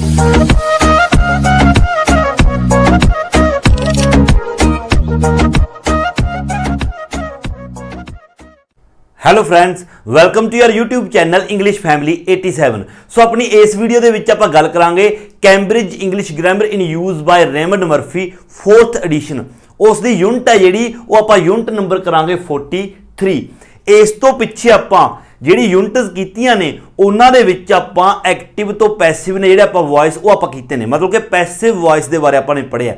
Hello friends, welcome to your YouTube channel English family 87। So अपनी इस video के विच आपां गल करांगे Cambridge English grammar in use by Raymond Murphy 4th edition. उसकी यूनिट है जिहड़ी वो आपां यूनिट नंबर करांगे 43। इस तो पिछे आपां जिहड़ी यूनिट्स कीतियां ने उन्हां दे विच आपां एक्टिव तो पैसिव ने जिहड़े आपां वॉइस वो आपां कीते ने, मतलब कि पैसिव वॉइस के बारे आपां ने पढ़िया।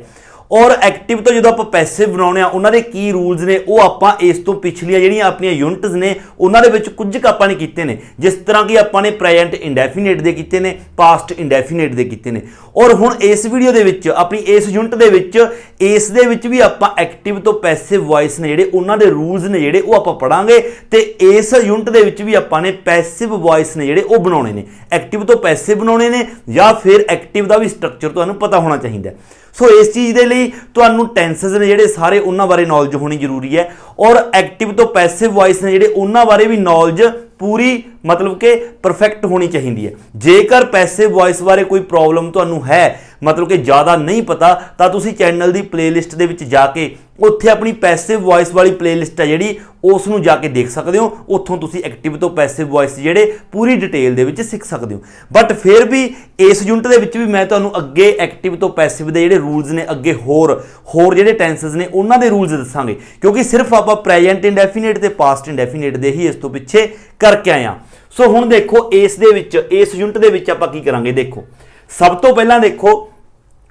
और एक्टिव तो जो आप पैसिव बनाने उन्होंने की रूल्स ने वो आप इस तो पिछलियां जिहड़ियां अपनियां यूनिट्स ने उन्होंने विच कुछ आपां ने कीते ने, जिस तरह कि आपां ने प्रेजेंट इंडेफिनेट दे कीते ने, पास्ट इंडेफिनेट दे कीते ने। और हुण इस वीडियो दे विच अपनी इस यूनिट दे विच इस दे विच भी आपां एक्टिव तो पैसिव वॉइस ने जिहड़े उन्हां दे रूल्स ने जिहड़े वो आपां पढ़ांगे ते इस यूनिट दे विच भी आपां ने पैसिव वॉइस ने जिहड़े वो बनाउणे ने, एक्टिव तो पैसिव बनाउणे ने या फिर एक्टिव दा भी स्ट्रक्चर तुहानूं पता होना चाहिए। सो इस चीज़ के लिए तुहानूं टेंसेस ने जिहड़े सारे उन्हां बारे नॉलेज होनी जरूरी है, और एक्टिव तो पैसिव वॉइस ने जिहड़े उन्हां बारे भी नॉलेज पूरी मतलब कि परफेक्ट होनी चाहिए है। जेकर पैसिव वॉइस बारे कोई प्रॉब्लम तुहानूं है, मतलब कि ज़्यादा नहीं पता, तो तुसीं चैनल की प्लेलिस्ट दे विच जाके उत्थे अपनी पैसिव वॉइस वाली प्लेलिस्ट है जिहड़ी उसनूं जाके देख सकते हो। उत्थों तुसीं एक्टिव तो पैसिव वॉइस जिहड़े पूरी डिटेल दे विच सीख सकते हो। बट फिर भी इस यूनिट दे विच भी मैं तुहानूं अगे एक्टिव तो पैसिव दे जिहड़े रूल्स ने अगे होर जिहड़े टेंसेस ने उन्हां दे रूल्स दसांगे, क्योंकि सिर्फ आपां प्रेजेंट इंडेफिनेट ते पास्ट इंडेफिनेट दे ही इस तो पिछे करके आए हां। सो हुण देखो इस दे विच इस यूनिट दे विच आपां की करांगे। देखो सब तो पहलां देखो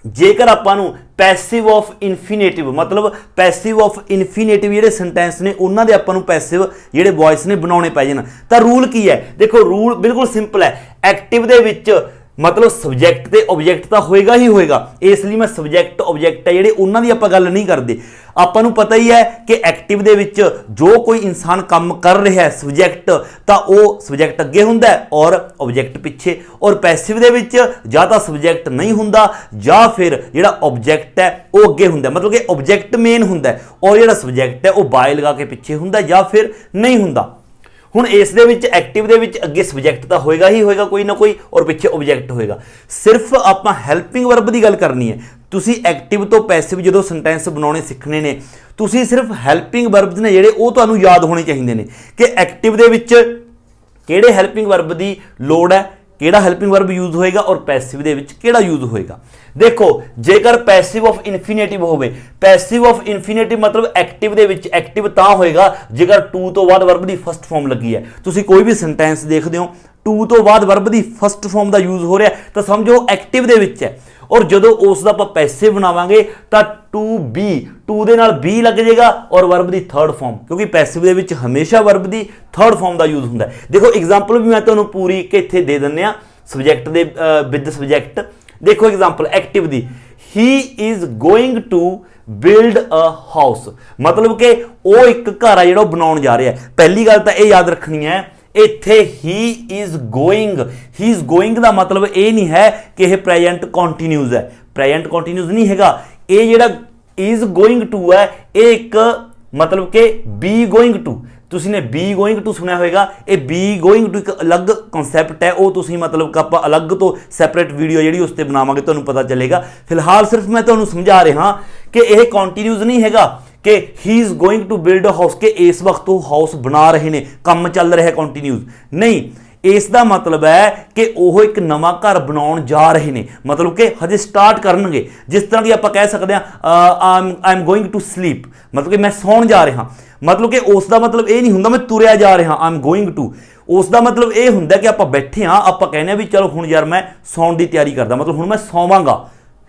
जेकर आपां नूं पैसिव ऑफ इनफिनेटिव मतलब पैसिव ऑफ इनफिनेटिव जिहड़े सेंटेंस ने उन्हां दे आपां नूं पैसिव जिहड़े वॉइस ने बनाउणे पै जाण, तां रूल की है? देखो रूल बिल्कुल सिंपल है। एक्टिव दे विच मतलब सबजैक्ट ते ऑब्जैक्ट तो होएगा ही होएगा, इसलिए मैं सबजैक्ट ऑब्जैक्ट है जिहड़े उन्हां दी आपां गल नहीं करदे। आपां नूं पता ही है कि एक्टिव दे विच जो कोई इंसान काम कर रहा है सबजैक्ट तां वो सबजैक्ट अगे हुंदा है और ऑब्जैक्ट पिछे, और पैसिव दे विच जां तां सबजैक्ट नहीं हुंदा जां फिर जिहड़ा ऑब्जैक्ट है वो अगे हुंदा, मतलब कि ऑब्जैक्ट मेन हुंदा है और जिहड़ा सबजैक्ट है वो बाय लगा के पिछे हुंदा जां फिर नहीं हुंदा। हुण इस दे विच एक्टिव दे विच अगे सबजैक्ट तो होएगा ही होएगा कोई ना कोई, और पिछे ऑब्जैक्ट होएगा। सिर्फ आपां हैल्पिंग वर्ब की गल करनी है। तुसीं एक्टिव तो पैसिव जो सेंटेंस बनाने सीखने ने, तुसीं सिर्फ हैल्पिंग वर्ब्स ने जिहड़े वो तुहानूं याद होने चाहिए ने कि एक्टिव दे विच किहड़े हैल्पिंग वर्ब की लोड़ है, किहड़ा हैल्पिंग वर्ब यूज होएगा और पैसिव दे विच किहड़ा यूज होएगा। देखो जेकर पैसिव ऑफ इनफिनेटिव होवे, पैसिव ऑफ इनफिनेटिव मतलब एक्टिव दे विच एक्टिव तां होएगा जेकर टू तो बाद वर्ब की फर्स्ट फॉर्म लगी है। तुसीं कोई भी सेंटेंस देखदे हो टू तो बाद वर्ब की फर्स्ट फॉर्म का यूज हो रहा है तो समझो एक्टिव दे विच है, और जदों उसका आपां पैसिव बनावांगे तो टू बी टू दे नाल बी लग जाएगा और वर्ब की थर्ड फॉर्म, क्योंकि पैसिव दे विच हमेशा वर्ब की थर्ड फॉर्म का यूज हुंदा है। देखो एग्जाम्पल भी मैं तुहानूं पूरी कि इत्थे दे दिंदे आ सबजैक्ट दे विद सबजैक्ट। देखो एग्जाम्पल एक्टिव दी, he is going to build a house, मतलब कि वो एक घर आ जिहड़ा बनाउण जा रहा है। पहली गल तां इह याद रखनी है इत्थे ही इज गोइंग दा मतलब ये नहीं है कि यह प्रेजेंट कॉन्टीन्यूज है, प्रेजेंट कॉन्टीन्यूज नहीं हैगा। ये जिहड़ा इज गोइंग टू है ये एक मतलब कि बी गोइंग टू, तुसीं ने बी गोइंग टू सुनिया होगा, ये बी गोइंग टू एक अलग कॉन्सैप्ट है, वो तुसीं मतलब कि आपां अलग तो सैपरेट वीडियो जिहड़ी उस ते बनावांगे तुहानूं पता चलेगा। फिलहाल सिर्फ मैं तुहानूं समझा रहा कि यह कॉन्टीन्यूज नहीं हैगा कि he is going to build a house के इस वक्त वो हाउस बना रहे ने, काम चल रहा है कॉन्टीन्यूज नहीं। इसका मतलब है कि वह एक नवा घर बनाउण जा रहे हैं, मतलब कि हजे स्टार्ट करनगे। जिस तरह की आप कह सकते हैं I am going to sleep, मतलब कि मैं सौण जा रहा, मतलब कि उसका मतलब ये नहीं हुंदा मैं तुरिया जा रहा आई एम गोइंग टू। उसका मतलब ये हुंदा कि आप बैठे हाँ, आप कहने भी चलो हुण यार मैं सौण की तैयारी करदा, मतलब हुण मैं सौवांगा,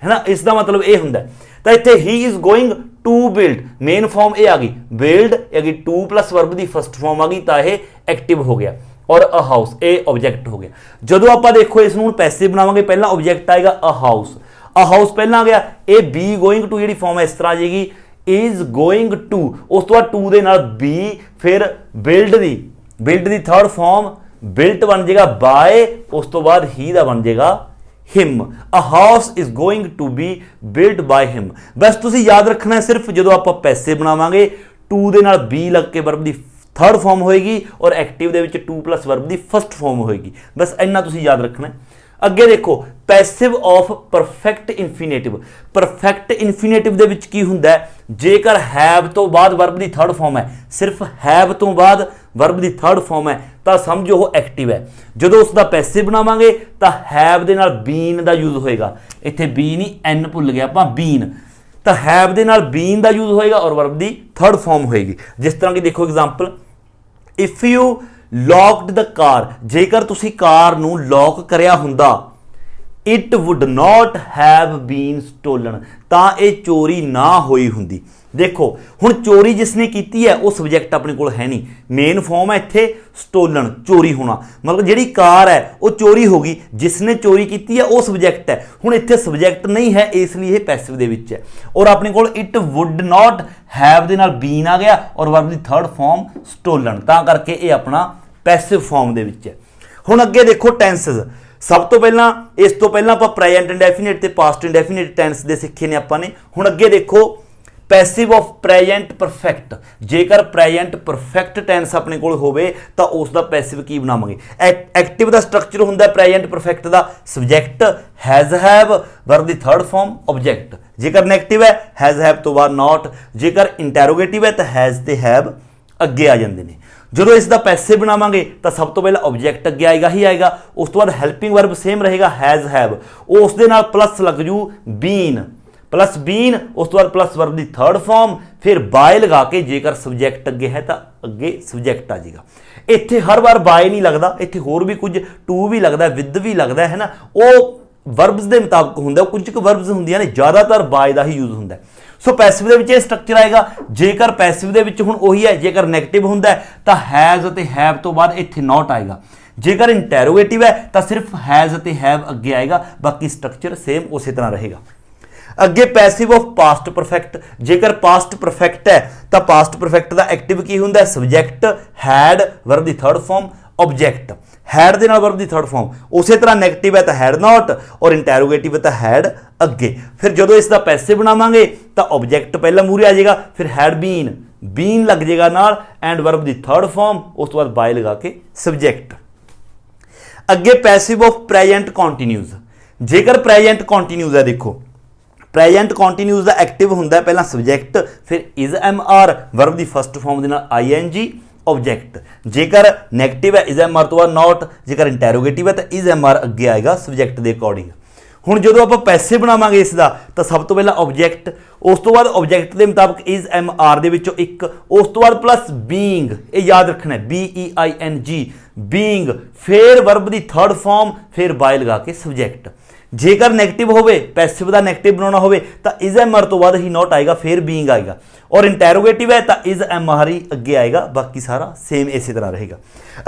है ना, इसका मतलब ये हुंदा। तो इत्थे he is going to build main form ये आ गई, बिल्ड आ गई टू प्लस वर्ब की फर्स्ट फॉर्म आ गई, तो यह एक्टिव हो गया, और अ हाउस ए ऑब्जैक्ट हो गया। जदों आप देखो इसनूं पैसिव बनावांगे पहला ऑब्जैक्ट आएगा अ हाउस पहला आ गया, ए बी गोइंग टू जिहड़ी फॉर्म इस तरह आ जाएगी इज गोइंग टू, उस तो बाद टू दे नाल बी, फिर build the third form built बन जाएगा बाय, उस तो बाद ही दा बन जाएगा him. A house is going to be build by him. बस तुसीं याद रखना है सिर्फ जो आप पैसे बनावांगे टू दे नाल बी लग के वर्ब की थर्ड फॉर्म होएगी और एक्टिव दे विच टू प्लस वर्ब की फर्स्ट फॉर्म होएगी, बस इन्ना तुसीं याद रखना है। ਅੱਗੇ ਦੇਖੋ ਪੈਸਿਵ ਆਫ ਪਰਫੈਕਟ ਇਨਫਿਨਿਟਿਵ। ਪਰਫੈਕਟ ਇਨਫਿਨਿਟਿਵ ਦੇ ਵਿੱਚ ਕੀ ਹੁੰਦਾ ਹੈ, ਜੇਕਰ ਹੈਵ ਤੋਂ ਬਾਅਦ ਵਰਬ ਦੀ ਥਰਡ ਫਾਰਮ ਹੈ, ਸਿਰਫ ਹੈਵ ਤੋਂ ਬਾਅਦ ਵਰਬ ਦੀ ਥਰਡ ਫਾਰਮ ਹੈ ਤਾਂ ਸਮਝੋ ਉਹ ਐਕਟਿਵ ਹੈ। ਜਦੋਂ ਉਸ ਦਾ ਪੈਸਿਵ ਬਣਾਵਾਂਗੇ ਤਾਂ ਹੈਵ ਦੇ ਨਾਲ ਬੀਨ ਦਾ ਯੂਜ਼ ਹੋਏਗਾ। ਇੱਥੇ ਬੀ ਨਹੀਂ, ਐਨ ਭੁੱਲ ਗਿਆ ਆਪਾਂ, ਬੀਨ, ਤਾਂ ਹੈਵ ਦੇ ਨਾਲ ਬੀਨ ਦਾ ਯੂਜ਼ ਹੋਏਗਾ ਔਰ ਵਰਬ ਦੀ ਥਰਡ ਫਾਰਮ ਹੋਏਗੀ। ਜਿਸ ਤਰ੍ਹਾਂ ਕਿ ਦੇਖੋ ਐਗਜ਼ਾਮਪਲ, ਇਫ ਯੂ ਲੌਕਡ ਦ ਕਾਰ, ਜੇਕਰ ਤੁਸੀਂ ਕਾਰ ਨੂੰ ਲੌਕ ਕਰਿਆ ਹੁੰਦਾ, it wood not have been stolen, ਤਾਂ ਇਹ ਚੋਰੀ ਨਾ ਹੋਈ ਹੁੰਦੀ। ਦੇਖੋ ਹੁਣ ਚੋਰੀ ਜਿਸਨੇ ਕੀਤੀ ਹੈ ਉਹ ਸਬਜੈਕਟ ਆਪਣੇ ਕੋਲ ਹੈ ਨਹੀਂ, ਮੇਨ ਫਾਰਮ ਹੈ ਇੱਥੇ ਸਟੋਲਨ, ਚੋਰੀ ਹੋਣਾ, ਮਤਲਬ ਜਿਹੜੀ ਕਾਰ ਹੈ ਉਹ ਚੋਰੀ ਹੋ ਗਈ, ਜਿਸਨੇ ਚੋਰੀ ਕੀਤੀ ਹੈ ਉਹ ਸਬਜੈਕਟ ਹੈ। ਹੁਣ ਇੱਥੇ ਸਬਜੈਕਟ ਨਹੀਂ ਹੈ, ਇਸ ਲਈ ਇਹ ਪੈਸਿਵ ਦੇ ਵਿੱਚ ਹੈ ਔਰ ਆਪਣੇ ਕੋਲ ਇਟ ਵੁੱਡ ਨਾਟ ਹੈਵ ਦੇ ਨਾਲ ਬੀਨ ਆ ਗਿਆ ਔਰ ਵਰਬ ਦੀ ਥਰਡ ਫਾਰਮ ਸਟੋਲਨ, ਤਾਂ ਕਰਕੇ ਇਹ ਆਪਣਾ ਪੈਸਿਵ ਫਾਰਮ ਦੇ ਵਿੱਚ ਹੈ। ਹੁਣ ਅੱਗੇ ਦੇਖੋ ਟੈਂਸਸ। ਸਭ ਤੋਂ ਪਹਿਲਾਂ, ਇਸ ਤੋਂ ਪਹਿਲਾਂ ਆਪਾਂ ਪ੍ਰੈਜ਼ੈਂਟ ਇੰਡੈਫੀਨਿਟ ਤੇ ਪਾਸਟ ਇੰਡੈਫੀਨਿਟ ਟੈਂਸ ਦੇ ਸਿੱਖੇ ਨੇ ਆਪਾਂ ਨੇ। ਹੁਣ ਅੱਗੇ ਦੇਖੋ ਪੈਸਿਵ ਆਫ ਪ੍ਰੈਜ਼ੈਂਟ ਪਰਫੈਕਟ। ਜੇਕਰ ਪ੍ਰੈਜ਼ੈਂਟ ਪਰਫੈਕਟ ਟੈਂਸ ਆਪਣੇ ਕੋਲ ਹੋਵੇ ਤਾਂ ਉਸ ਦਾ ਪੈਸਿਵ ਕੀ ਬਣਾਵਾਂਗੇ। ਐਕਟਿਵ ਦਾ ਸਟਰਕਚਰ ਹੁੰਦਾ present perfect the, subject, has have, verb the third farm, object. ਜੇਕਰ ਨੈਗੇਟਿਵ ਹੈ ਹੈਜ਼ ਹੈਵ ਤੋਂ ਬਾਅਦ ਨਾਟ, ਜੇਕਰ ਇੰਟੈਰੋਗੇਟਿਵ ਹੈ ਤਾਂ ਹੈਜ਼ ਤੇ ਹੈਵ ਅੱਗੇ ਆ ਜਾਂਦੇ ਨੇ। ਜਦੋਂ ਇਸ ਦਾ ਪੈਸਿਵ ਬਣਾਵਾਂਗੇ ਤਾਂ ਸਭ ਤੋਂ ਪਹਿਲਾਂ ਆਬਜੈਕਟ ਅੱਗੇ ਆਏਗਾ ਹੀ ਆਏਗਾ, ਉਸ ਤੋਂ ਬਾਅਦ ਹੈਲਪਿੰਗ ਵਰਬ ਸੇਮ ਰਹੇਗਾ ਹੈਜ਼ ਹੈਵ, ਉਸ ਦੇ ਨਾਲ ਪਲੱਸ ਲੱਗ ਜੂ ਬੀਨ, ਪਲੱਸ ਬੀਨ, ਉਸ ਤੋਂ ਬਾਅਦ ਪਲੱਸ ਵਰਬ ਦੀ ਥਰਡ ਫਾਰਮ, ਫਿਰ ਬਾਏ ਲਗਾ ਕੇ ਜੇਕਰ ਸਬਜੈਕਟ ਅੱਗੇ ਹੈ ਤਾਂ ਅੱਗੇ ਸਬਜੈਕਟ ਆ ਜਾਏਗਾ। ਇੱਥੇ ਹਰ ਵਾਰ ਬਾਏ ਨਹੀਂ ਲੱਗਦਾ, ਇੱਥੇ ਹੋਰ ਵੀ ਕੁਝ ਟੂ ਵੀ ਲੱਗਦਾ, ਵਿਦ ਵੀ ਲੱਗਦਾ ਹੈ ਨਾ, ਉਹ ਵਰਬਸ ਦੇ ਮੁਤਾਬਕ ਹੁੰਦਾ। ਕੁਝ ਕੁ ਵਰਬਸ ਹੁੰਦੀਆਂ ਨੇ ਜ਼ਿਆਦਾਤਰ ਬਾਏ ਦਾ ਹੀ ਯੂਜ਼ ਹੁੰਦਾ। ਸੋ ਪੈਸਿਵ ਦੇ ਵਿੱਚ ਇਹ ਸਟਰਕਚਰ ਆਏਗਾ। ਜੇਕਰ ਪੈਸਿਵ ਦੇ ਵਿੱਚ ਹੁਣ ਉਹੀ ਹੈ, ਜੇਕਰ ਨੈਗੇਟਿਵ ਹੁੰਦਾ ਤਾਂ ਹੈਜ਼ ਅਤੇ ਹੈਵ ਤੋਂ ਬਾਅਦ ਇੱਥੇ ਨਾਟ ਆਏਗਾ। ਜੇਕਰ ਇੰਟੈਰੋਗੇਟਿਵ ਹੈ ਤਾਂ ਸਿਰਫ ਹੈਜ਼ ਅਤੇ ਹੈਵ ਅੱਗੇ ਆਏਗਾ, ਬਾਕੀ ਸਟਰਕਚਰ ਸੇਮ ਉਸੇ ਤਰ੍ਹਾਂ ਰਹੇਗਾ। ਅੱਗੇ ਪੈਸਿਵ ਆਫ ਪਾਸਟ ਪਰਫੈਕਟ। ਜੇਕਰ ਪਾਸਟ ਪਰਫੈਕਟ ਹੈ ਤਾਂ ਪਾਸਟ ਪਰਫੈਕਟ ਦਾ ਐਕਟਿਵ ਕੀ ਹੁੰਦਾ, ਸਬਜੈਕਟ, ਹੈਡ, ਵਰਬ ਦੀ ਥਰਡ ਫਾਰਮ, ਆਬਜੈਕਟ। ਹੈਡ ਦੇ ਨਾਲ ਵਰਬ ਦੀ ਥਰਡ ਫਾਰਮ, ਉਸੇ ਤਰ੍ਹਾਂ ਨੈਗੇਟਿਵ ਹੈ ਤਾਂ ਹੈਡ ਨਾਟ ਔਰ ਇੰਟੈਰੋਗੇਟਿਵ ਹੈ ਤਾਂ ਹੈਡ ਅੱਗੇ। ਫਿਰ ਜਦੋਂ ਇਸ ਦਾ ਪੈਸਿਵ ਬਣਾਵਾਂਗੇ ਤਾਂ ਆਬਜੈਕਟ ਪਹਿਲਾਂ ਮੂਹਰੇ ਆ ਜਾਏਗਾ, ਫਿਰ ਹੈਡ ਬੀਨ, ਬੀਨ ਲੱਗ ਜਾਏਗਾ ਨਾਲ and verb the third farm, ਉਸ ਤੋਂ ਬਾਅਦ ਬਾਏ ਲਗਾ ਕੇ ਸਬਜੈਕਟ। ਅੱਗੇ ਪੈਸਿਵ ਆਫ ਪ੍ਰੈਜ਼ੈਂਟ ਕੰਟੀਨਿਊਸ। ਜੇਕਰ ਪ੍ਰੈਜ਼ੈਂਟ ਕੰਟੀਨਿਊਸ ਹੈ, ਦੇਖੋ ਪ੍ਰੈਜ਼ੈਂਟ ਕੰਟੀਨਿਊਸ ਦਾ ਐਕਟਿਵ ਹੁੰਦਾ ਪਹਿਲਾਂ ਸਬਜੈਕਟ, ਫਿਰ is M R, verb the first farm ਦੇ ਨਾਲ ਆਈ ਐਨ ਜੀ, ਆਬਜੈਕਟ। ਜੇਕਰ ਨੈਗੇਟਿਵ ਹੈ ਇਜ਼ ਐਮ ਆਰ ਤੋਂ ਬਾਅਦ ਨਾਟ, ਜੇਕਰ ਇੰਟੈਰੋਗੇਟਿਵ ਹੈ ਤਾਂ ਇਜ਼ ਐਮ ਆਰ ਅੱਗੇ ਆਏਗਾ ਸਬਜੈਕਟ ਦੇ ਅਕੋਰਡਿੰਗ। ਹੁਣ ਜਦੋਂ ਆਪਾਂ ਪੈਸਿਵ ਬਣਾਵਾਂਗੇ ਇਸ ਦਾ ਤਾਂ ਸਭ ਤੋਂ ਪਹਿਲਾਂ ਆਬਜੈਕਟ, ਉਸ ਤੋਂ ਬਾਅਦ ਆਬਜੈਕਟ ਦੇ ਮੁਤਾਬਕ ਇਜ਼ ਐਮ ਆਰ ਦੇ ਵਿੱਚੋਂ ਇੱਕ, ਉਸ ਤੋਂ ਬਾਅਦ ਪਲੱਸ ਬੀਇੰਗ, ਇਹ ਯਾਦ ਰੱਖਣਾ BEING, ਬੀਇੰਗ, ਫਿਰ ਵਰਬ ਦੀ ਥਰਡ ਫਾਰਮ, ਫਿਰ ਬਾਏ ਲਗਾ ਕੇ ਸਬਜੈਕਟ। ਜੇਕਰ ਨੈਗੇਟਿਵ ਹੋਵੇ, ਪੈਸਿਵ ਦਾ ਨੈਗੇਟਿਵ ਬਣਾਉਣਾ ਹੋਵੇ ਤਾਂ ਇਜ਼ ਐਮ ਆਰ ਤੋਂ ਬਾਅਦ ਹੀ ਨਾਟ ਆਏਗਾ, ਫਿਰ ਬੀਇੰਗ ਆਏਗਾ। ਔਰ ਇੰਟੈਰੋਗੇਟਿਵ ਹੈ ਤਾਂ ਇਜ਼ ਐਮ ਆਰ ਹੀ ਅੱਗੇ ਆਏਗਾ, ਬਾਕੀ ਸਾਰਾ ਸੇਮ ਇਸੇ ਤਰ੍ਹਾਂ ਰਹੇਗਾ।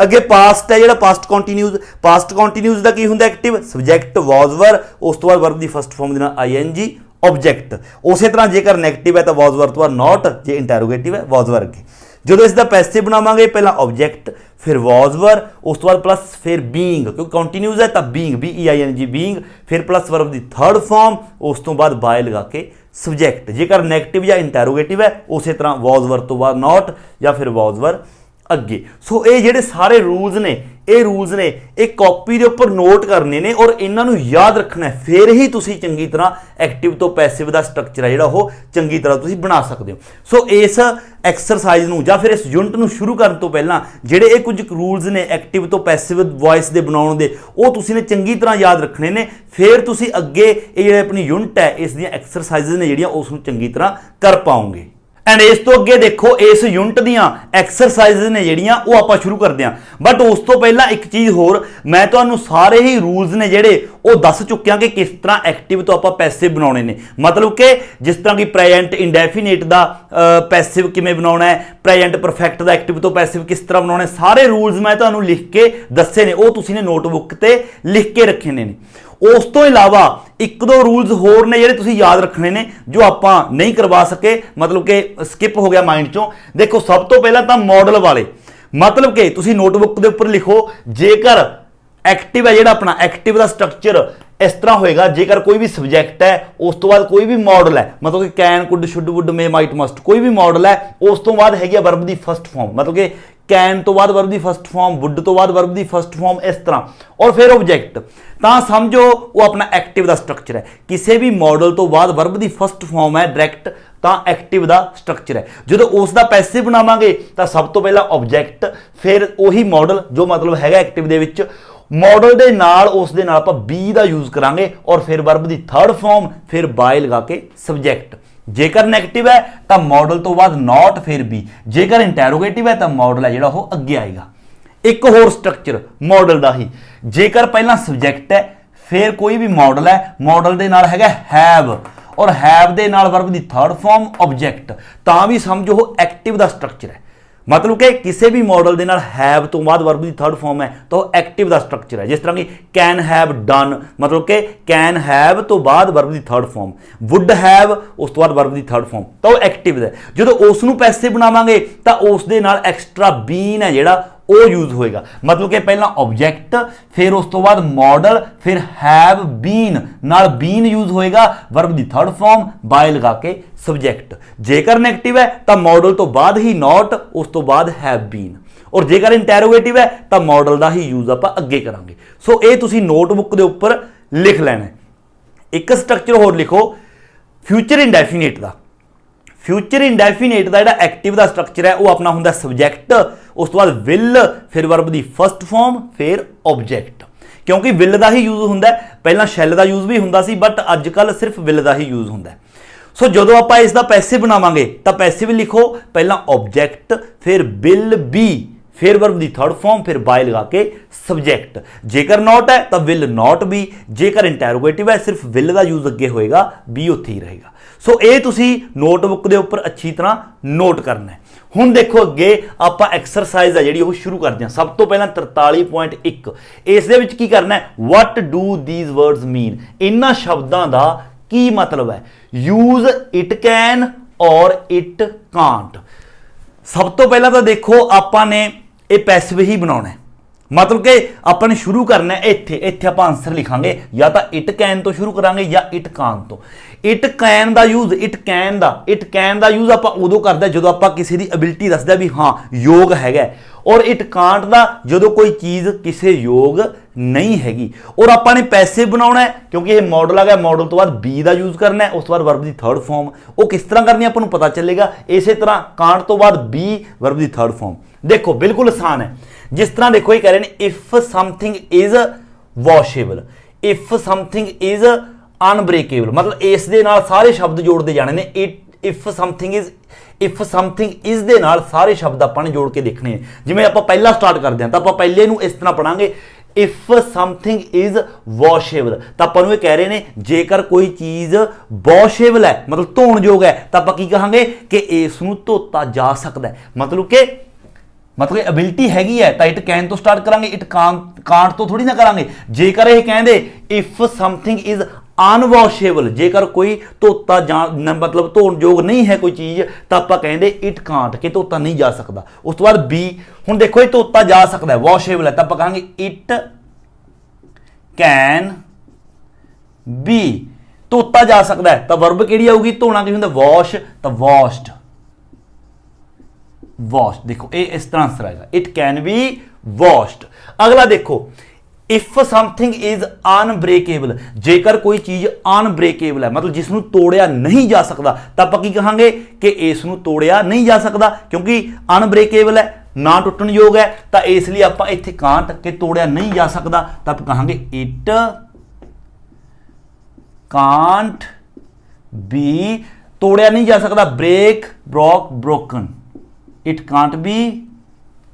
ਅੱਗੇ ਪਾਸਟ ਹੈ ਜਿਹੜਾ ਪਾਸਟ ਕੰਟੀਨਿਊਸ। ਪਾਸਟ ਕੰਟੀਨਿਊਸ ਦਾ ਕੀ ਹੁੰਦਾ, ਐਕਟਿਵ, ਸਬਜੈਕਟ, ਵਾਜ਼ ਵਰ, ਉਸ ਤੋਂ ਬਾਅਦ ਵਰਬ ਦੀ ਫਸਟ ਫਾਰਮ ਦੇ ਨਾਲ ING, ਆਬਜੈਕਟ। ਉਸੇ ਤਰ੍ਹਾਂ ਜੇਕਰ ਨੈਗੇਟਿਵ ਹੈ ਤਾਂ ਵਾਜ਼ ਵਰ ਤੋਂ ਬਾਅਦ ਨਾਟ, ਜੇ ਇੰਟੈਰੋਗੇਟਿਵ ਹੈ ਵਾਜ਼ ਵਰ ਅੱਗੇ। ਜਦੋਂ ਇਸ ਦਾ ਪੈਸਿਵ ਬਣਾਵਾਂਗੇ ਪਹਿਲਾਂ ਆਬਜੈਕਟ, ਫਿਰ ਵਾਜ਼ ਵਰ, ਉਸ ਤੋਂ ਬਾਅਦ ਪਲੱਸ ਫਿਰ ਬੀਇੰਗ, ਕਿਉਂਕਿ ਕੰਟੀਨਿਊਸ ਹੈ ਤਾਂ ਬੀਇੰਗ, BEING, ਬੀਇੰਗ, ਫਿਰ ਪਲੱਸ ਵਰਬ ਦੀ ਥਰਡ ਫਾਰਮ, ਉਸ ਤੋਂ ਬਾਅਦ ਬਾਏ ਲਗਾ ਕੇ ਸਬਜੈਕਟ। ਜੇਕਰ ਨੈਗੇਟਿਵ ਜਾਂ ਇੰਟੈਰੋਗੇਟਿਵ ਹੈ ਉਸੇ ਤਰ੍ਹਾਂ ਵਾਜ਼ ਵਰ ਤੋਂ ਬਾਅਦ ਨਾਟ ਜਾਂ ਫਿਰ ਵਾਜ਼ ਵਰ ਅੱਗੇ। ਸੋ ਇਹ ਜਿਹੜੇ ਸਾਰੇ ਰੂਲਸ ਨੇ, ਇਹ ਰੂਲਸ ਨੇ, ਇਹ ਕਾਪੀ ਦੇ ਉੱਪਰ ਨੋਟ ਕਰਨੇ ਨੇ ਔਰ ਇਹਨਾਂ ਨੂੰ ਯਾਦ ਰੱਖਣਾ, ਫਿਰ ਹੀ ਤੁਸੀਂ ਚੰਗੀ ਤਰ੍ਹਾਂ ਐਕਟਿਵ ਤੋਂ ਪੈਸਿਵ ਦਾ ਸਟਰਕਚਰ ਹੈ ਜਿਹੜਾ ਉਹ ਚੰਗੀ ਤਰ੍ਹਾਂ ਤੁਸੀਂ ਬਣਾ ਸਕਦੇ ਹੋ। ਸੋ ਇਸ ਐਕਸਰਸਾਈਜ਼ ਨੂੰ ਜਾਂ ਫਿਰ ਇਸ ਯੂਨਿਟ ਨੂੰ ਸ਼ੁਰੂ ਕਰਨ ਤੋਂ ਪਹਿਲਾਂ ਜਿਹੜੇ ਇਹ ਕੁਝ ਰੂਲਸ ਨੇ ਐਕਟਿਵ ਤੋਂ ਪੈਸਿਵ ਵੌਇਸ ਦੇ ਬਣਾਉਣ ਦੇ, ਉਹ ਤੁਸੀਂ ਨੇ ਚੰਗੀ ਤਰ੍ਹਾਂ ਯਾਦ ਰੱਖਣੇ ਨੇ, ਫਿਰ ਤੁਸੀਂ ਅੱਗੇ ਇਹ ਜਿਹੜੇ ਆਪਣੀ ਯੂਨਿਟ ਹੈ ਇਸ ਦੀਆਂ ਐਕਸਰਸਾਈਜ਼ ਨੇ ਜਿਹੜੀਆਂ ਉਸ ਨੂੰ ਚੰਗੀ ਤਰ੍ਹਾਂ ਕਰ ਪਾਓਗੇ। ਐਂਡ ਇਸ ਤੋਂ ਅੱਗੇ ਦੇਖੋ ਇਸ ਯੂਨਿਟ ਦੀਆਂ ਐਕਸਰਸਾਈਜ਼ ਨੇ ਜਿਹੜੀਆਂ ਉਹ ਆਪਾਂ ਸ਼ੁਰੂ ਕਰਦੇ ਹਾਂ। ਬਟ ਉਸ ਤੋਂ ਪਹਿਲਾਂ ਇੱਕ ਚੀਜ਼ ਹੋਰ, ਮੈਂ ਤੁਹਾਨੂੰ ਸਾਰੇ ਹੀ ਰੂਲਸ ਨੇ ਜਿਹੜੇ ਉਹ ਦੱਸ ਚੁੱਕਿਆ ਕਿ ਕਿਸ ਤਰ੍ਹਾਂ ਐਕਟਿਵ ਤੋਂ ਆਪਾਂ ਪੈਸਿਵ ਬਣਾਉਣੇ ਨੇ। ਮਤਲਬ ਕਿ ਜਿਸ ਤਰ੍ਹਾਂ ਕਿ ਪ੍ਰੈਜ਼ੈਂਟ ਇੰਡੈਫੀਨਿਟ ਦਾ ਪੈਸਿਵ ਕਿਵੇਂ ਬਣਾਉਣਾ ਹੈ, ਪ੍ਰੈਜ਼ੈਂਟ ਪਰਫੈਕਟ ਦਾ ਐਕਟਿਵ ਤੋਂ ਪੈਸਿਵ ਕਿਸ ਤਰ੍ਹਾਂ ਬਣਾਉਣਾ, ਸਾਰੇ ਰੂਲਸ ਮੈਂ ਤੁਹਾਨੂੰ ਲਿਖ ਕੇ ਦੱਸੇ ਨੇ, ਉਹ ਤੁਸੀਂ ਨੇ ਨੋਟਬੁੱਕ ਤੇ ਲਿਖ ਕੇ ਰੱਖੇ ਨੇ। ਉਸ ਤੋਂ ਇਲਾਵਾ ਇੱਕ ਦੋ ਰੂਲਸ ਹੋਰ ਨੇ ਜਿਹੜੇ ਤੁਸੀਂ ਯਾਦ ਰੱਖਣੇ ਨੇ ਜੋ ਆਪਾਂ ਨਹੀਂ ਕਰਵਾ ਸਕੇ, ਮਤਲਬ ਕਿ ਸਕਿਪ ਹੋ ਗਿਆ ਮਾਈਂਡ ਚੋਂ। ਦੇਖੋ ਸਭ ਤੋਂ ਪਹਿਲਾਂ ਤਾਂ ਮਾਡਲ ਵਾਲੇ, ਮਤਲਬ ਕਿ ਤੁਸੀਂ ਨੋਟਬੁੱਕ ਦੇ ਉੱਪਰ ਲਿਖੋ, ਜੇਕਰ ਐਕਟਿਵ ਹੈ ਜਿਹੜਾ ਆਪਣਾ ਐਕਟਿਵ ਦਾ ਸਟਰਕਚਰ ਇਸ ਤਰ੍ਹਾਂ ਹੋਏਗਾ, ਜੇਕਰ ਕੋਈ ਵੀ ਸਬਜੈਕਟ ਹੈ ਉਸ ਤੋਂ ਬਾਅਦ ਕੋਈ ਵੀ ਮਾਡਲ ਹੈ, ਮਤਲਬ ਕਿ can, could, should, would, may, might, must, ਕੋਈ ਵੀ ਮਾਡਲ ਹੈ, ਉਸ ਤੋਂ ਬਾਅਦ ਹੈਗੀ ਆ ਵਰਬ ਦੀ ਫਸਟ ਫਾਰਮ, ਮਤਲਬ ਕਿ कैन तो बाद verb the first form, would तो बाद वर्ब दी फर्स्ट फॉर्म, इस तरह और फिर ऑब्जेक्ट, ਤਾਂ ਸਮਝੋ ਉਹ ਆਪਣਾ ਐਕਟਿਵ ਦਾ ਸਟਰਕਚਰ ਹੈ। ਕਿਸੇ ਵੀ ਮਾਡਲ ਤੋਂ ਬਾਅਦ ਵਰਬ ਦੀ ਫਸਟ ਫਾਰਮ ਹੈ ਡਾਇਰੈਕਟ, ਤਾਂ ਐਕਟਿਵ ਦਾ ਸਟਰਕਚਰ ਹੈ। ਜਦੋਂ ਉਸ ਦਾ ਪੈਸਿਵ ਬਣਾਵਾਂਗੇ ਤਾਂ ਸਭ ਤੋਂ ਪਹਿਲਾਂ ਆਬਜੈਕਟ, ਫਿਰ ਉਹੀ ਮਾਡਲ ਜੋ ਮਤਲਬ ਹੈਗਾ ਐਕਟਿਵ ਦੇ ਵਿੱਚ, ਮਾਡਲ ਦੇ ਨਾਲ ਉਸ ਦੇ ਨਾਲ ਆਪਾਂ ਬੀ ਦਾ ਯੂਜ਼ ਕਰਾਂਗੇ ਔਰ ਫਿਰ ਵਰਬ ਦੀ ਥਰਡ ਫਾਰਮ, ਫਿਰ ਬਾਏ ਲਗਾ ਕੇ ਸਬਜੈਕਟ। ਜੇਕਰ ਨੈਗੇਟਿਵ ਹੈ ਤਾਂ ਮਾਡਲ ਤੋਂ ਬਾਅਦ ਨਾਟ ਫਿਰ ਬੀ, ਜੇਕਰ ਇੰਟੈਰੋਗੇਟਿਵ ਹੈ ਤਾਂ ਮਾਡਲ ਹੈ ਜਿਹੜਾ ਉਹ ਅੱਗੇ ਆਏਗਾ। ਇੱਕ ਹੋਰ ਸਟਰਕਚਰ ਮਾਡਲ ਦਾ ਹੀ, ਜੇਕਰ ਪਹਿਲਾਂ ਸਬਜੈਕਟ ਹੈ ਫਿਰ ਕੋਈ ਵੀ ਮਾਡਲ ਹੈ, ਮਾਡਲ ਦੇ ਨਾਲ ਹੈਗਾ ਹੈਵ ਔਰ ਹੈਵ ਦੇ ਨਾਲ ਵਰਬ ਦੀ ਥਰਡ ਫਾਰਮ ਆਬਜੈਕਟ, ਤਾਂ ਵੀ ਸਮਝੋ ਉਹ ਐਕਟਿਵ ਦਾ ਸਟਰਕਚਰ ਹੈ। मतलब कि किसी भी मॉडल के नाल हैव तो बाद वर्ब की थर्ड फॉर्म है तो एक्टिव का स्ट्रक्चर है। जिस तरह की कैन हैव डन, मतलब कि कैन हैव तो बाद वर्ब की थर्ड फॉर्म, वुड हैव उस तो बाद वर्ब की थर्ड फॉर्म, तो एक्टिव है। जो उसनू पैसिव बनावांगे तो उस दे नाल एक्सट्रा बीन है जिहड़ा वो यूज होएगा। मतलब कि पहला ऑब्जेक्ट, फिर उस तो बाद मॉडल, फिर हैव बीन नाल बीन यूज होएगा, वर्ब की थर्ड फॉर्म बाय लगा के सब्जेक्ट। जेकर नेगेटिव है तो मॉडल तो बाद ही नॉट, उस तो बाद हैव बीन, और जेकर इंटैरोगेटिव है तो मॉडल का ही यूज आप अगे करांगे। सो ये तुसी नोटबुक के उपर लिख लेना है। एक स्ट्रक्चर होर लिखो फ्यूचर इंडेफिनेट का। फ्यूचर इंडेफिनेट का जिहड़ा एक्टिव का स्ट्रक्चर है वो अपना हुंदा सब्जैक्ट, उस तो बाद विल, फिर वर्ब की फर्स्ट फॉर्म, फिर ऑब्जेक्ट। क्योंकि विल का ही यूज हुंदा है, पहला शैल का यूज भी हुंदा सी बट अजकल सिर्फ विल का ही यूज हुंदा है। सो जो आप इसका पैसिव बनावांगे तो पैसिव लिखो पहला ऑब्जेक्ट, फिर विल बी, फिर वर्ब की थर्ड फॉर्म, फिर बाय लगा के सब्जैक्ट। जेकर नॉट है तो विल नॉट बी, जेकर इंटैरोगेटिव है सिर्फ विल का यूज अगे होएगा, बी उत्थे ही रहेगा। सो ये तुसी नोटबुक के उपर अच्छी तरह नोट करना है। हुण देखो अगे आपां एक्सरसाइज है जिहड़ी शुरू करते हैं। सब तो पहला 43.1 इस दे विच की करना है, what do these words mean, इन्हां शब्दां दा की मतलब है। यूज इट कैन और इट कांट। सब तो पहला तो देखो आपां ने ये पैसिव ही बनाना है, मतलब कि अपन शुरू करना है इत्थे, इत्थे आप आंसर लिखांगे या तो इट कैन तो शुरू करांगे या इट कान तो। इट कैन का यूज, इट कैन का यूज आप उदों करते जो आप किसी की एबिलिटी दसदा भी हाँ योग है, और इट कांट का जो कोई चीज़ किसी योग नहीं हैगी। और आपने पैसिव बनाना है क्योंकि ये मॉडल आ गया, मॉडल तो बाद बी का यूज करना है, उस तो बाद वर्ब की थर्ड फॉर्म। वो किस तरह करनी आपको पता चलेगा। इसी तरह कांट तो बाद बी, वर्ब की थर्ड फॉर्म। देखो बिल्कुल आसान है। जिस तरह देखो ये कह रहे हैं if something is washable, if something is unbreakable, मतलब इस दे नाल सारे शब्द जोड़ते जाने ने। इफ समथिंग इज दे नाल सारे शब्द आपां ने जोड़ के देखने हैं। जिवें आपां पहला स्टार्ट करते हैं तो आपां पहले नूं इस तरह पढ़ांगे, इफ समथिंग इज वॉशेबल, तो आपां नूं ये कह रहे हैं जेकर कोई चीज़ वॉशेबल है मतलब धोण योग है तो आपां की कहांगे कि इस नूं धोता जा सकता है। मतलब एबिलिटी हैगी है तो इट कैन तो स्टार्ट करांगे, इट कांट तो थोड़ी ना करांगे। जेकर ये कहंदे इफ समथिंग इज अनवॉशेबल, जेकर कोई धोता जा मतलब धोण योग नहीं है कोई चीज़ तो आप कहेंगे इट कांट, कि धोता नहीं जा सकता। उस तो बाद बी, हुण देखो ये धोता जा सकता है, वॉशेबल है, तो आप कहेंगे इट कैन बी, धोता जा सकता है तो वर्ब किहड़ी आऊगी, धोना की हुंदा वॉश, तो वॉश्ड, वॉश्ड। देखो ये इस तरह आंसर आएगा, इट कैन बी वॉश्ड। अगला देखो इफ समथिंग इज अनब्रेकेबल, जेकर कोई चीज अनब्रेकेबल है मतलब जिसनों तोड़िया नहीं जा सकता तो आप की कहांगे कि इसनों तोड़िया नहीं जा सकता, क्योंकि अनब्रेकेबल है ना टुटन योग है, तो इसलिए आप इत्थे कांट के तोड़िया नहीं जा सकता तो आप कहांगे इट कांट बी, तोड़िया नहीं जा सकता, break, broke, broken, it can't be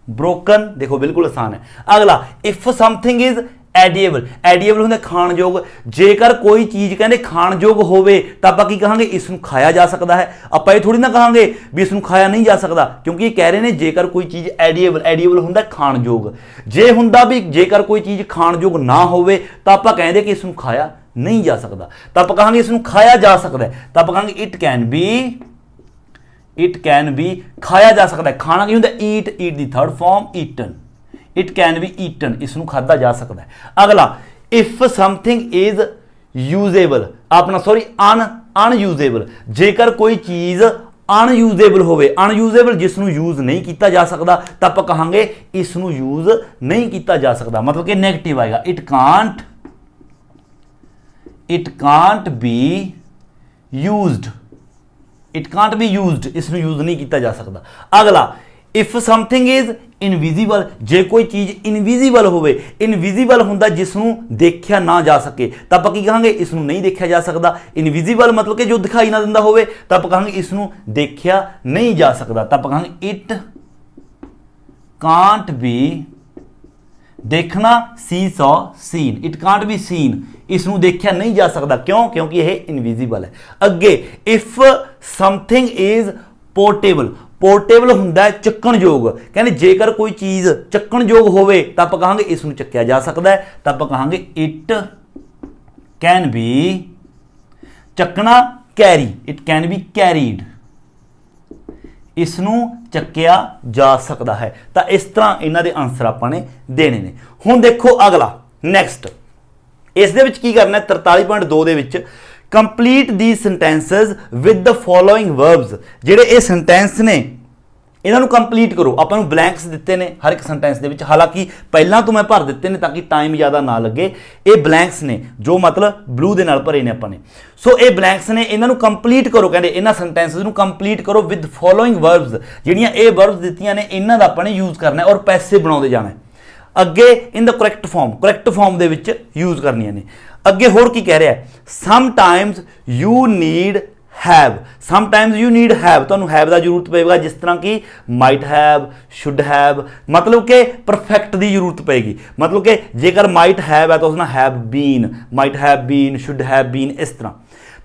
broken. देखो बिल्कुल आसान है। अगला if something is edible, edible होंगे खाण योग, जेकर कोई चीज़ कहते खाण योग होवे तो आप की कहांगे इसनूं खाया जा सकता है। आप ये थोड़ी ना कहांगे भी इसनूं खाया नहीं जा सकता, क्योंकि कह रहे हैं जेकर कोई चीज़ एडिएबल, एडिएबल होंगे खाण योग। जे हुंदा भी जेकर कोई चीज़ खाण योग ना होवे तो आप कहते कि इसनूं खाया नहीं जा सकता, तो आप कहांगे इसनूं खाया जा सकता है, तो आप कहांगे it can be, it can be खाया जा सकता है। खाना की होंगे ईट, ईट दी third form eaten, it can be eaten, इसनूं खादा जा सकता है। अगला इफ समथिंग इज यूजेबल, अपना सॉरी अनयूजेबल, जेकर कोई चीज़ ਅਨਯੂਜ਼ੇਬਲ ਹੋਵੇ, ਅਨਯੂਜ਼ੇਬਲ ਜਿਸ ਨੂੰ ਯੂਜ਼ ਨਹੀਂ ਕੀਤਾ ਜਾ ਸਕਦਾ ਤਾਂ ਆਪਾਂ ਕਹਾਂਗੇ ਇਸ ਨੂੰ ਯੂਜ਼ ਨਹੀਂ ਕੀਤਾ ਜਾ ਸਕਦਾ, ਮਤਲਬ ਕਿ ਨੈਗੇਟਿਵ ਆਏਗਾ। It can't be used, it can't be used, ਇਸ ਨੂੰ ਯੂਜ਼ ਨਹੀਂ ਕੀਤਾ ਜਾ ਸਕਦਾ। ਅਗਲਾ, ਇਫ ਸਮਥਿੰਗ ਇਜ਼ ਇਨਵਿਜ਼ੀਬਲ, ਜੇ ਕੋਈ ਚੀਜ਼ ਇਨਵਿਜ਼ੀਬਲ ਹੋਵੇ, ਇਨਵਿਜ਼ੀਬਲ ਹੁੰਦਾ ਜਿਸ ਨੂੰ ਦੇਖਿਆ ਨਾ ਜਾ ਸਕੇ ਤਾਂ ਆਪਾਂ ਕੀ ਕਹਾਂਗੇ, ਇਸ ਨੂੰ ਨਹੀਂ ਦੇਖਿਆ ਜਾ ਸਕਦਾ। ਇਨਵਿਜ਼ੀਬਲ ਮਤਲਬ ਕਿ ਜੋ ਦਿਖਾਈ ਨਾ ਦਿੰਦਾ ਹੋਵੇ ਤਾਂ ਆਪਾਂ ਕਹਾਂਗੇ ਇਸ ਨੂੰ ਦੇਖਿਆ ਨਹੀਂ ਜਾ ਸਕਦਾ, ਤਾਂ ਆਪਾਂ ਕਹਾਂਗੇ ਇਟ ਕਾਂਟ ਬੀ, ਦੇਖਣਾ see saw, seen, it can't be seen, ਇਸ ਨੂੰ ਦੇਖਿਆ ਨਹੀਂ ਜਾ ਸਕਦਾ। ਕਿਉਂ? ਕਿਉਂਕਿ ਇਹ ਇਨਵਿਜ਼ੀਬਲ ਹੈ। ਅੱਗੇ, if something is portable, portable ਹੁੰਦਾ ਚੱਕਣਯੋਗ, ਕਹਿੰਦੇ ਜੇਕਰ ਕੋਈ ਚੀਜ਼ ਚੱਕਣਯੋਗ ਹੋਵੇ ਤਾਂ ਆਪਾਂ ਕਹਾਂਗੇ ਇਸ ਨੂੰ ਚੱਕਿਆ ਜਾ ਸਕਦਾ ਹੈ, ਤਾਂ ਆਪਾਂ ਕਹਾਂਗੇ ਇਟ ਕੈਨ ਬੀ, ਚੱਕਣਾ carry, it can be carried, ਇਸ ਨੂੰ ਚੱਕਿਆ ਜਾ ਸਕਦਾ ਹੈ। ਤਾਂ ਇਸ ਤਰ੍ਹਾਂ ਇਹਨਾਂ ਦੇ ਆਨਸਰ ਆਪਾਂ ਨੇ ਦੇਣੇ ਨੇ। ਹੁਣ ਦੇਖੋ ਅਗਲਾ, ਨੈਕਸਟ, ਇਸ ਦੇ ਵਿੱਚ ਕੀ ਕਰਨਾ ਹੈ, 43.2 ਦੇ ਵਿੱਚ complete the sentences with the following verbs, ਜਿਹੜੇ ਇਹ ਸੈਂਟੈਂਸ ਨੇ ਇਹਨਾਂ ਨੂੰ ਕੰਪਲੀਟ ਕਰੋ। ਆਪਾਂ ਨੂੰ ਬਲੈਂਕਸ ਦਿੱਤੇ ਨੇ ਹਰ ਇੱਕ ਸੈਂਟੈਂਸ ਦੇ ਵਿੱਚ, ਹਾਲਾਂਕਿ ਪਹਿਲਾਂ ਤੋਂ ਮੈਂ ਭਰ ਦਿੱਤੇ ਨੇ ਤਾਂ ਕਿ ਟਾਈਮ ਜ਼ਿਆਦਾ ਨਾ ਲੱਗੇ। ਇਹ ਬਲੈਂਕਸ ਨੇ ਜੋ ਮਤਲਬ ਬਲੂ ਦੇ ਨਾਲ ਭਰੇ ਨੇ ਆਪਾਂ ਨੇ। ਸੋ ਇਹ ਬਲੈਂਕਸ ਨੇ, ਇਹਨਾਂ ਨੂੰ ਕੰਪਲੀਟ ਕਰੋ, ਕਹਿੰਦੇ ਇਹਨਾਂ ਸੈਂਟੈਂਸਸ ਨੂੰ ਕੰਪਲੀਟ ਕਰੋ ਵਿਦ ਫੋਲੋਇੰਗ ਵਰਬਸ, ਜਿਹੜੀਆਂ ਇਹ ਵਰਬਸ ਦਿੱਤੀਆਂ ਨੇ ਇਹਨਾਂ ਦਾ ਆਪਾਂ ਨੇ ਯੂਜ਼ ਕਰਨਾ ਔਰ ਪੈਸੇ ਬਣਾਉਂਦੇ ਜਾਣਾ। ਅੱਗੇ ਇਨ ਦਾ ਕਰੈਕਟ ਫਾਰਮ ਦੇ ਵਿੱਚ ਯੂਜ਼ ਕਰਨੀਆਂ ਨੇ। ਅੱਗੇ ਹੋਰ ਕੀ ਕਹਿ ਰਿਹਾ, sometimes you need have, sometimes you need have, ਤੁਹਾਨੂੰ ਹੈਵ ਦਾ ਜ਼ਰੂਰਤ ਪਏਗਾ, ਜਿਸ ਤਰ੍ਹਾਂ ਕਿ ਮਾਈਟ ਹੈਵ, ਸ਼ੁੱਡ ਹੈਵ, ਮਤਲਬ ਕਿ ਪਰਫੈਕਟ ਦੀ ਜ਼ਰੂਰਤ ਪਏਗੀ। ਮਤਲਬ ਕਿ ਜੇਕਰ ਮਾਈਟ ਹੈਵ ਹੈ ਤਾਂ ਉਸ ਨਾਲ have been, might have bean, should have been, ਇਸ ਤਰ੍ਹਾਂ।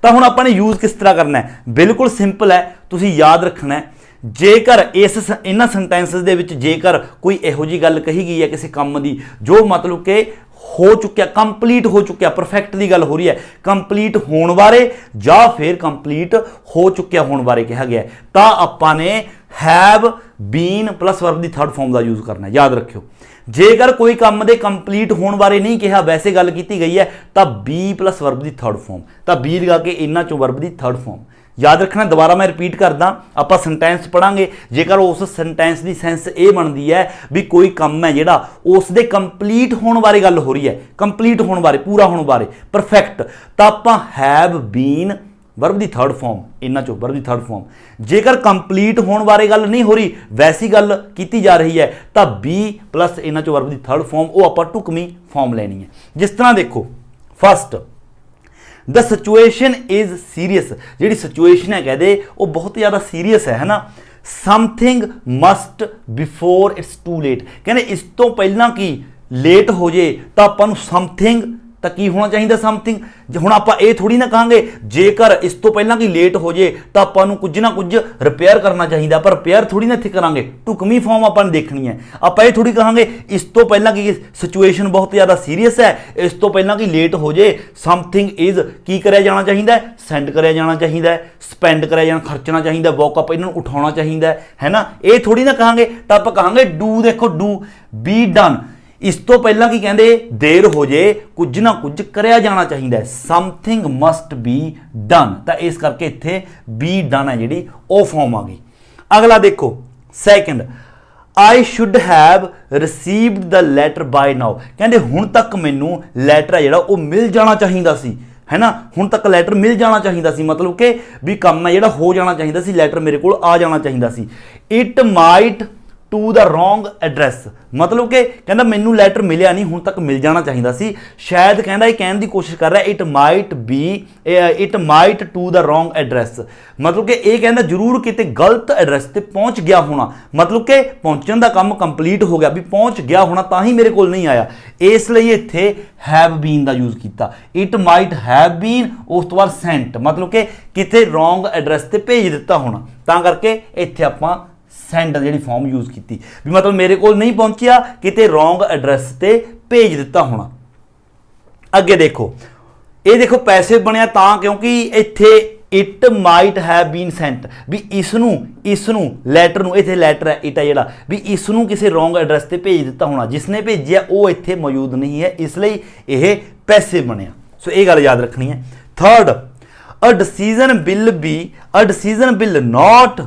ਤਾਂ ਹੁਣ ਆਪਾਂ ਨੇ ਯੂਜ਼ ਕਿਸ ਤਰ੍ਹਾਂ ਕਰਨਾ ਹੈ, ਬਿਲਕੁਲ ਸਿੰਪਲ ਹੈ, ਤੁਸੀਂ ਯਾਦ ਰੱਖਣਾ ਹੈ। ਜੇਕਰ ਇਹਨਾਂ ਸੈਂਟੈਂਸਸ ਦੇ ਵਿੱਚ ਜੇਕਰ ਕੋਈ ਇਹੋ ਜਿਹੀ ਗੱਲ ਕਹੀ ਗਈ ਹੈ ਕਿਸੇ ਕੰਮ ਦੀ ਜੋ ਮਤਲਬ ਕਿ ਹੋ ਚੁੱਕਿਆ, ਕੰਪਲੀਟ ਹੋ ਚੁੱਕਿਆ, ਪਰਫੈਕਟ ਦੀ ਗੱਲ ਹੋ ਰਹੀ ਹੈ, ਕੰਪਲੀਟ ਹੋਣ ਬਾਰੇ ਜਾਂ ਫਿਰ ਕੰਪਲੀਟ ਹੋ ਚੁੱਕਿਆ ਹੋਣ ਬਾਰੇ ਕਿਹਾ ਗਿਆ, ਤਾਂ ਆਪਾਂ ਨੇ have been plus verb the third farm the use ਕਰਨਾ, ਯਾਦ ਰੱਖਿਓ। ਜੇਕਰ ਕੋਈ ਕੰਮ ਦੇ ਕੰਪਲੀਟ ਹੋਣ ਬਾਰੇ ਨਹੀਂ ਕਿਹਾ, ਵੈਸੇ ਗੱਲ ਕੀਤੀ ਗਈ ਹੈ, ਤਾਂ ਬੀ ਪਲੱਸ ਵਰਬ ਦੀ ਥਰਡ ਫਾਰਮ, ਤਾਂ ਬੀ ਲਗਾ ਕੇ ਇਹਨਾਂ ਚੋਂ ਵਰਬ ਦੀ ਥਰਡ ਫਾਰਮ ਯਾਦ ਰੱਖਣਾ। ਦੁਬਾਰਾ ਮੈਂ ਰਿਪੀਟ ਕਰਦਾ, ਆਪਾਂ ਸੈਂਟੈਂਸ ਪੜਾਂਗੇ, ਜੇਕਰ ਉਸ ਸੈਂਟੈਂਸ ਦੀ ਸੈਂਸ ਇਹ ਬਣਦੀ ਹੈ ਵੀ ਕੋਈ ਕੰਮ ਹੈ ਜਿਹੜਾ ਉਸ ਦੇ ਕੰਪਲੀਟ ਹੋਣ ਬਾਰੇ ਗੱਲ ਹੋ ਰਹੀ ਹੈ, ਕੰਪਲੀਟ ਹੋਣ ਬਾਰੇ, ਪੂਰਾ ਹੋਣ ਬਾਰੇ, ਪਰਫੈਕਟ, ਤਾਂ ਆਪਾਂ have been verb the third farm, ਇਹਨਾਂ ਚੋਂ ਵਰਬ ਦੀ ਥਰਡ ਫਾਰਮ। ਜੇਕਰ ਕੰਪਲੀਟ ਹੋਣ ਬਾਰੇ ਗੱਲ ਨਹੀਂ ਹੋ ਰਹੀ, ਵੈਸੀ ਗੱਲ ਕੀਤੀ ਜਾ ਰਹੀ ਹੈ, ਤਾਂ ਬੀ ਪਲੱਸ ਇਹਨਾਂ ਚੋਂ ਵਰਬ ਦੀ ਥਰਡ ਫਾਰਮ, ਉਹ ਆਪਾਂ ਢੁਕਵੀਂ ਫਾਰਮ ਲੈਣੀ ਹੈ। ਜਿਸ ਤਰ੍ਹਾਂ ਦੇਖੋ, first, the situation is serious, ਜਿਹੜੀ ਸਿਚੁਏਸ਼ਨ ਹੈ ਕਹਿੰਦੇ ਉਹ ਬਹੁਤ ਜ਼ਿਆਦਾ ਸੀਰੀਅਸ ਹੈ ਨਾ। Something must before it's too late, ਕਹਿੰਦੇ ਇਸ ਤੋਂ ਪਹਿਲਾਂ ਕਿ ਲੇਟ ਹੋ ਜੇ ਤਾਂ ਆਪਾਂ ਨੂੰ ਸਮਥਿੰਗ, ਤਾਂ ਕੀ ਹੋਣਾ ਚਾਹੀਦਾ, ਸਮਥਿੰਗ। ਹੁਣ ਆਪਾਂ ਇਹ ਥੋੜੀ ਨਾ ਕਹਾਂਗੇ ਜੇਕਰ ਇਸ ਤੋਂ ਪਹਿਲਾਂ ਕਿ ਲੇਟ ਹੋ ਜੇ ਤਾਂ ਆਪਾਂ ਨੂੰ ਕੁਝ ਨਾ ਕੁਝ ਰਿਪੇਅਰ ਕਰਨਾ ਚਾਹੀਦਾ, ਪਰ ਰਿਪੇਅਰ ਥੋੜੀ ਨਾ ਇੱਥੇ ਕਰਾਂਗੇ, ਢੁਕਵੀਂ ਫਾਰਮ ਆਪਾਂ ਨੇ ਦੇਖਣੀ ਹੈ। ਆਪਾਂ ਇਹ ਥੋੜੀ ਕਹਾਂਗੇ ਇਸ ਤੋਂ ਪਹਿਲਾਂ ਕਿ ਸਿਚੁਏਸ਼ਨ ਬਹੁਤ ਜ਼ਿਆਦਾ ਸੀਰੀਅਸ ਹੈ, ਇਸ ਤੋਂ ਪਹਿਲਾਂ ਕਿ ਲੇਟ ਹੋ ਜੇ ਸਮਥਿੰਗ ਇਜ਼, ਕੀ ਕਰਿਆ ਜਾਣਾ ਚਾਹੀਦਾ, ਸੈਂਡ ਕਰਿਆ ਜਾਣਾ ਚਾਹੀਦਾ, ਸਪੈਂਡ ਕਰਿਆ ਜਾਣਾ, ਖਰਚਣਾ ਚਾਹੀਦਾ, ਵੌਕ ਅਪ, ਇਹਨਾਂ ਨੂੰ ਉਠਾਉਣਾ ਚਾਹੀਦਾ ਹੈ ਨਾ। ਇਹ ਥੋੜੀ ਨਾ ਕਹਾਂਗੇ, ਤਾਂ ਆਪਾਂ ਕਹਾਂਗੇ ਡੂ, ਦੇਖੋ ਡੂ, ਬੀ ਡਨ, ਇਸ ਤੋਂ ਪਹਿਲਾਂ ਕੀ ਕਹਿੰਦੇ, ਦੇਰ ਹੋ ਜੇ ਕੁਝ ਨਾ ਕੁਝ ਕਰਿਆ ਜਾਣਾ ਚਾਹੀਦਾ ਹੈ, ਸਮਥਿੰਗ ਮਸਟ ਬੀ ਡਨ, ਤਾਂ ਇਸ ਕਰਕੇ ਇੱਥੇ ਬੀ ਡਨ ਹੈ ਜਿਹੜੀ ਉਹ ਫਾਰਮ ਆ ਗਈ। ਅਗਲਾ ਦੇਖੋ, second, I should have received the letter by now, ਕਹਿੰਦੇ ਹੁਣ ਤੱਕ ਮੈਨੂੰ ਲੈਟਰ ਹੈ ਜਿਹੜਾ ਉਹ ਮਿਲ ਜਾਣਾ ਚਾਹੀਦਾ ਸੀ, ਹੈ ਨਾ। ਹੁਣ ਤੱਕ ਲੈਟਰ ਮਿਲ ਜਾਣਾ ਚਾਹੀਦਾ ਸੀ, ਮਤਲਬ ਕਿ ਵੀ ਕੰਮ ਹੈ ਜਿਹੜਾ ਹੋ ਜਾਣਾ ਚਾਹੀਦਾ ਸੀ, ਲੈਟਰ ਮੇਰੇ ਕੋਲ ਆ ਜਾਣਾ ਚਾਹੀਦਾ ਸੀ। It might to the wrong address, ਮਤਲਬ ਕਿ ਕਹਿੰਦਾ ਮੈਨੂੰ ਲੈਟਰ ਮਿਲਿਆ ਨਹੀਂ, ਹੁਣ ਤੱਕ ਮਿਲ ਜਾਣਾ ਚਾਹੀਦਾ ਸੀ। ਸ਼ਾਇਦ ਕਹਿੰਦਾ ਇਹ ਕਹਿਣ ਦੀ ਕੋਸ਼ਿਸ਼ ਕਰ ਰਿਹਾ it might to the wrong address, ਮਤਲਬ ਕਿ ਇਹ ਕਹਿੰਦਾ ਜ਼ਰੂਰ ਕਿਤੇ ਗਲਤ ਐਡਰੈਸ ਤੇ ਪਹੁੰਚ ਗਿਆ ਹੋਣਾ, ਮਤਲਬ ਕਿ ਪਹੁੰਚਣ ਦਾ ਕੰਮ ਕੰਪਲੀਟ ਹੋ ਗਿਆ, ਵੀ ਪਹੁੰਚ ਗਿਆ ਹੋਣਾ ਤਾਂ ਹੀ ਮੇਰੇ ਕੋਲ ਨਹੀਂ ਆਇਆ, ਇਸ ਲਈ ਇੱਥੇ ਹੈਵ ਬੀਨ ਦਾ ਯੂਜ਼ ਕੀਤਾ। ਇਟ ਮਾਈਟ ਹੈਵ ਬੀਨ, ਉਸ ਤੋਂ ਬਾਅਦ ਸੈਂਟ, ਮਤਲਬ ਕਿ ਕਿਤੇ ਰੋਂਗ ਐਡਰੈਸ ਤੇ ਭੇਜ ਦਿੱਤਾ ਹੋਣਾ, ਤਾਂ ਕਰਕੇ ਇੱਥੇ ਆਪਾਂ ਸੈਂਡ ਜਿਹੜੀ ਫਾਰਮ ਯੂਜ਼ ਕੀਤੀ, ਵੀ ਮਤਲਬ ਮੇਰੇ ਕੋਲ ਨਹੀਂ ਪਹੁੰਚਿਆ, ਕਿਤੇ ਰੋਂਗ ਐਡਰੈਸ ਤੇ ਭੇਜ ਦਿੱਤਾ ਹੋਣਾ। ਅੱਗੇ ਦੇਖੋ, ਇਹ ਦੇਖੋ ਪੈਸੇ ਬਣਿਆ ਤਾਂ ਕਿਉਂਕਿ ਇੱਥੇ it might have been sent, ਵੀ ਇਸ ਨੂੰ ਲੈਟਰ ਨੂੰ, ਇੱਥੇ ਲੈਟਰ ਹੈ ਇਟ ਹੈ ਜਿਹੜਾ, ਵੀ ਇਸ ਨੂੰ ਕਿਸੇ ਰੋਂਗ ਐਡਰੈਸ ਤੇ ਭੇਜ ਦਿੱਤਾ ਹੋਣਾ, ਜਿਸਨੇ ਭੇਜਿਆ ਉਹ ਇੱਥੇ ਮੌਜੂਦ ਨਹੀਂ ਹੈ, ਇਸ ਲਈ ਇਹ ਪੈਸੇ ਬਣਿਆ। ਸੋ ਇਹ ਗੱਲ ਯਾਦ ਰੱਖਣੀ ਹੈ। Third, a decision will not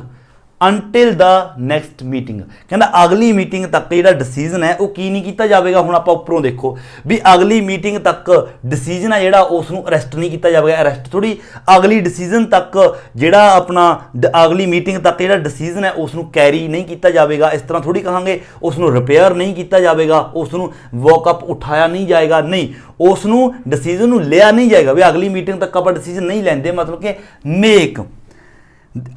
until the next meeting। कहना अगली मीटिंग तक ਜਿਹੜਾ डिसीजन है वो की नहीं किया जाएगा। हुण आपां उपरों देखो भी अगली मीटिंग तक डिसीजन है ਜਿਹੜਾ ਉਸ ਨੂੰ ਅਰੈਸਟ नहीं किया जाएगा। अरैसट थोड़ी अगली डिसीजन तक ਜਿਹੜਾ अपना अगली मीटिंग तक ਜਿਹੜਾ डिसीजन है ਉਸ ਨੂੰ कैरी नहीं किया जाएगा। इस तरह थोड़ी कहांगे ਉਸ ਨੂੰ रिपेयर नहीं किया जाएगा, ਉਸ ਨੂੰ वॉकअप उठाया नहीं जाएगा, नहीं ਉਸ ਨੂੰ डिसीजन ਨੂੰ लिया नहीं जाएगा भी अगली मीटिंग तक ਆਪਾਂ डिसीजन नहीं लेंदे। मतलब कि make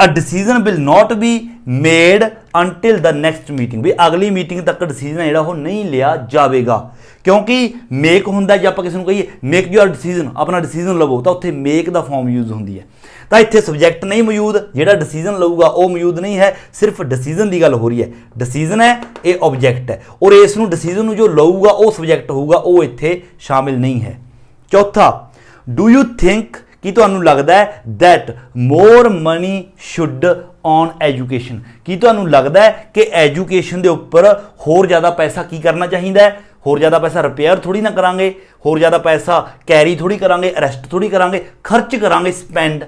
a decision will not be made until the next meeting भी अगली मीटिंग तक डिसीजन है वो नहीं लिया जाएगा। क्योंकि मेक होंदा जे आपां किसी नूं कहिए मेक योर डिसीजन अपना डिसीजन लवो तो उत्थे मेक दा फॉर्म यूज होंदी है। तो इत्थे सबजैक्ट नहीं मौजूद, जिहड़ा डिसीजन लऊगा वो मौजूद नहीं है, सिर्फ डिसीजन की गल हो रही है। डिसीजन है ये ऑब्जैक्ट है और इस नूं डिसीजन नूं जो लऊगा वो सबजैक्ट होऊगा, वो इत्थे शामिल नहीं है। चौथा, डू यू थिंक कि तुहानूं लगदा है that more money should on education कि तुहानूं लगदा है कि एजुकेशन दे उपर होर ज़्यादा पैसा की करना चाहिए है। होर ज़्यादा पैसा रिपेयर थोड़ी ना करांगे, होर ज़्यादा पैसा कैरी थोड़ी करांगे, अरैसट थोड़ी करांगे, खर्च करांगे, स्पेंड।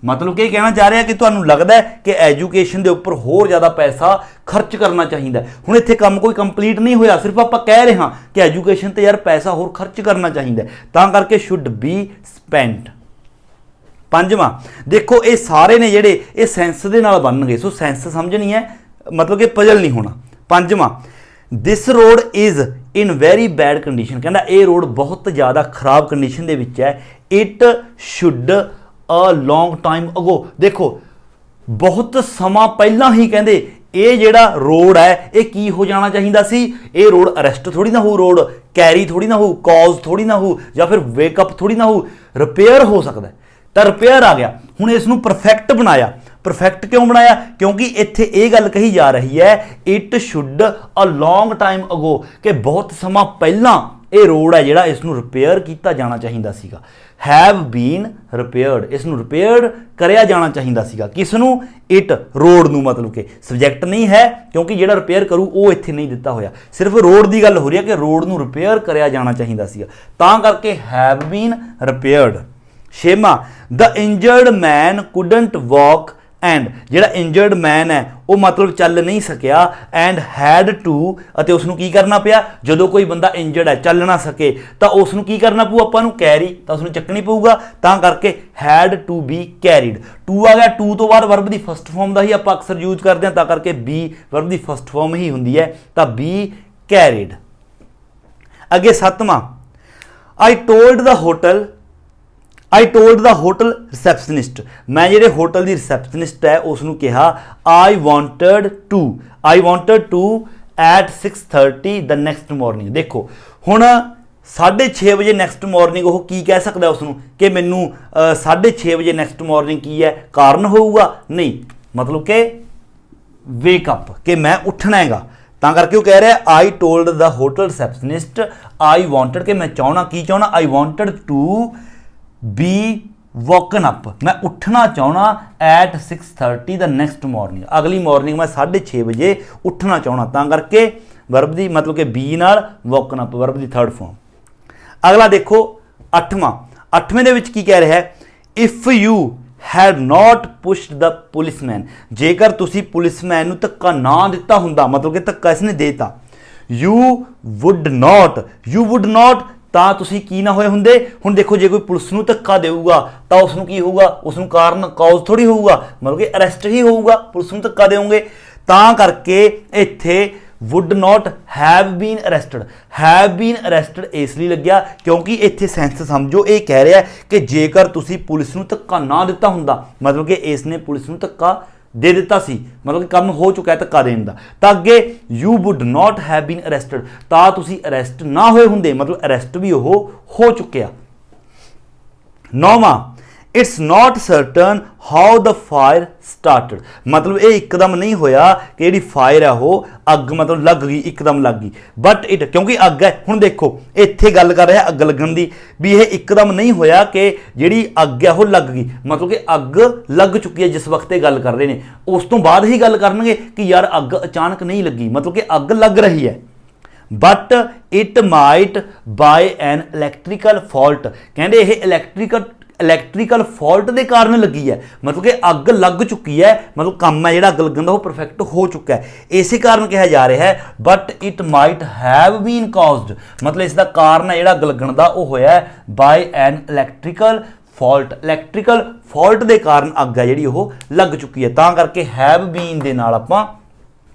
मतलब कि कहना चाह रहा है कि तुहानूं लगदा है कि एजुकेशन के उपर होर ज़्यादा पैसा खर्च करना चाहिए। हुण इत्थे काम कोई कंप्लीट नहीं होया, सिर्फ आपां कह रहे हाँ कि एजुकेशन ते यार पैसा होर खर्च करना चाहिए, तां करके शुड बी स्पेंट। पंजवां देखो ये सारे ने जेडे ये सेंस दे नाल बनणगे, सो सेंस समझनी है, मतलब कि पजल नहीं होना। पंजवां, this road is in very bad condition कहना ये रोड बहुत ज़्यादा खराब कंडीशन दे विच है। It should a long time ago देखो बहुत समा पहला ही कहते ये जेड़ा रोड है ये की हो जाना चाहिए सी। ये रोड अरैसट थोड़ी ना हो, रोड कैरी थोड़ी ना हो, कॉज थोड़ी ना हो, या फिर वेकअप थोड़ी ना हो, रिपेयर हो सकता है। तो रिपेयर आ गया। हुण इस नूं परफेक्ट बनाया। परफेक्ट क्यों बनाया? क्योंकि इत्थे ये गल कही जा रही है it should a long time ago कि बहुत समा पहला ये रोड है जिहड़ा इस नूं रिपेयर किया जाना चाहिए सीगा। हैव बीन रिपेयर्ड, इस नूं रिपेयर्ड करया जाना चाहिए सीगा। किस नूं? इट रोड नूं, मतलब कि सबजैक्ट नहीं है क्योंकि जिहड़ा रिपेयर करू वो इत्थे नहीं दिता होया, सिर्फ रोड की गल हो रही है कि रोड नूं रिपेयर करया जाना चाहिए सीगा, तां करके हैव बीन रिपेयर्ड। छेवां, the injured man couldn't walk and जिहड़ा इंजर्ड मैन है वो मतलब चल नहीं सकिया, एंड हैड टू अते उसनूं की करना पिया। जदों कोई बंदा इंजर्ड है चल ना सके तो उसनूं की करना पऊ आपां नूं कैरी, तो उसनूं चकनी पऊगा, तां करके had to be carried. To आ गया, टू तो बाद वर्ब की फस्ट फॉर्म का ही आपां अक्सर यूज करते हैं, तां करके बी वर्ब की फस्ट फॉर्म ही हुंदी है, तो बी कैरीड। अगे सतवां, I told the hotel receptionist, मैं जेडे होटल की रिसैप्शनिस्ट है उसनूं कहा I wanted to eat 6:30 the next morning. देखो हुण 6:30 बजे नैक्सट मॉर्निंग वो की कह सकता है उसनूं कि मैनू 6:30 बजे नैक्सट मॉर्निंग की है कारण होऊगा? नहीं, मतलब कि वेकअप कि मैं उठना हैगा, तां करके वो कह रहा है आई टोल्ड द होटल रिसैप्शनिस्ट आई वॉन्टड कि मैं चाहना की चाहना आई वॉन्टड टू बी वॉकन अप, मैं उठना चाहना एट 6:30 द नैक्सट मॉर्निंग, अगली मॉर्निंग मैं 6:30 बजे उठना चाहना, तां करके वर्ब दी मतलब कि बी नाल वॉकन अप वर्ब दी थर्ड फॉर्म। अगला देखो अठवें दे विच की कह रहा है if you had not pushed the policeman, जेकर तुसी पुलिसमैन नूं धक्का ना दिता हुंदा, मतलब कि धक्का इसने देता, यू वुड नॉट ਤਾਂ ਤੁਸੀਂ ਕੀ ਨਾ ਹੋਏ ਹੁੰਦੇ। ਹੁਣ ਦੇਖੋ ਜੇ ਕੋਈ ਪੁਲਿਸ ਨੂੰ ਧੱਕਾ ਦੇਊਗਾ ਤਾਂ ਉਸ ਨੂੰ ਕੀ ਹੋਊਗਾ, ਉਸ ਨੂੰ ਕਾਰਨ ਕੌਜ਼ ਥੋੜੀ ਹੋਊਗਾ, ਮਤਲਬ ਕਿ ਅਰੈਸਟ ਹੀ ਹੋਊਗਾ, ਪੁਲਿਸ ਨੂੰ ਧੱਕਾ ਦੇਵੋਗੇ, ਤਾਂ ਕਰਕੇ ਇੱਥੇ ਵੁੱਡ ਨॉट हैव बीन अरैसटड इस लिए लग्या क्योंकि इत्थे सेंस समझो ये कह रहा है कि जेकर तुसी पुलिस नूं धक्का ना दिता हुंदा, मतलब कि इसने पुलिस नूं धक्का दे दिता सी, मतलब कि काम हो चुका है धक्का देने का, तो अगे you would not have been arrested तां तुसी अरैसट ना होए हुंदे, मतलब अरैसट भी हो चुकिया। 9वां, it's not certain how the fire started, मतलब ये एकदम नहीं होया कि जी फायर है वो अग मतलब लग गई, एकदम लग गई, बट इट क्योंकि अग है। हुण देखो इत्थे गल कर रहा है अग लगन की, भी ये एकदम नहीं होया कि जी अग है वो लग गई, मतलब कि अग लग चुकी है जिस वक्त ये गल कर रहे हैं, उस तो बाद ही गल करनगे कि यार अग अचानक नहीं लगी, मतलब कि अग लग रही है। But it might by an electrical fault, कहते इलैक्ट्रीकल फॉल्ट के कारण लगी है, मतलब कि अग लग चुकी है, मतलब काम है जो अग लगन का वो परफेक्ट हो चुका है, इस कारण कहा जा रहा है but it might have been caused, मतलब इसका कारण है जो अग लगन का वो होया है by an electrical fault, electrical fault के कारण अग है जी वो लग चुकी है, तां करके हैव बीन दे नाल आपां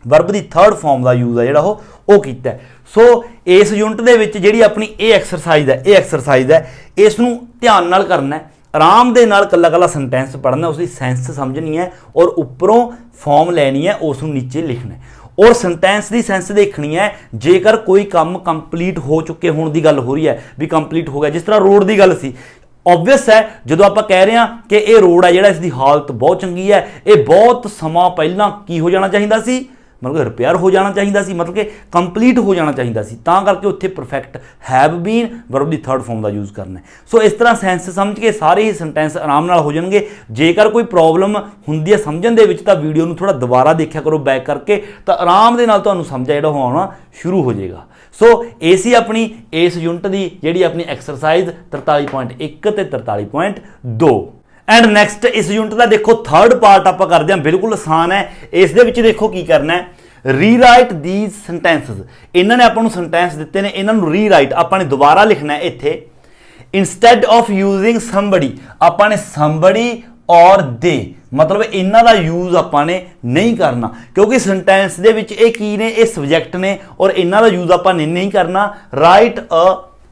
वर्ब की थर्ड फॉर्म का यूज है जो वो किया है। सो इस यूनिट के विच जिहड़ी अपनी ये एक्सरसाइज है इसनूं ध्यान नाल करना है, आराम दे नाल कल्ला कल्ला सेंटेंस पढ़ना, उसकी सेंस समझनी है और उपरों फॉर्म लैनी है, उसनूं नीचे लिखना है और सेंटेंस की सेंस देखनी है। जेकर कोई काम कंप्लीट हो चुके होने की गल हो रही है भी कंप्लीट हो गया, जिस तरह रोड की गल सी, ऑबवियस है जो आप कह रहे हैं कि ये रोड है जो इसकी हालत बहुत चंगी है, ये बहुत समा पहला की हो जाना चाहिए सी, मतलब रिपेयर हो जाना चाहिए सी, मतलब कि कंप्लीट हो जाना चाहिए सी, तां करके उत्थे परफेक्ट हैव बीन वर्ब की थर्ड फॉर्म का यूज़ करना है। सो इस तरह सेंस समझ के सारे ही सेंटेंस आराम नाल हो जाएंगे। जेकर कोई प्रॉब्लम हुंदी है समझण दे विच तां वीडियो नूं थोड़ा दोबारा देखा करो बैक करके, तो आराम दे नाल तुहानूं समझ जिहड़ा आउणा शुरू हो जाएगा। सो ये सी अपनी इस यूनिट की जिहड़ी अपनी एक्सरसाइज 43.1 ते 43.2। एंड नैक्सट इस यूनिट का देखो थर्ड पार्ट आप करते हैं, बिल्कुल आसान है। इस दे विच देखो की करना है, रीराइट दीज सेंटेंसेस, इन्होंने आपको सेंटेंस दिते ने, इन्होंने रीराइट आपने दोबारा लिखना है इत्थे, इंस्टेड ऑफ यूजिंग समबडी आपने समबडी और दे, मतलब इन्हों का यूज आपने नहीं करना क्योंकि सेंटेंस दे विच ये की ने, ये सब्जैक्ट ने और इन्हों का यूज आपने नहीं करना। राइट अ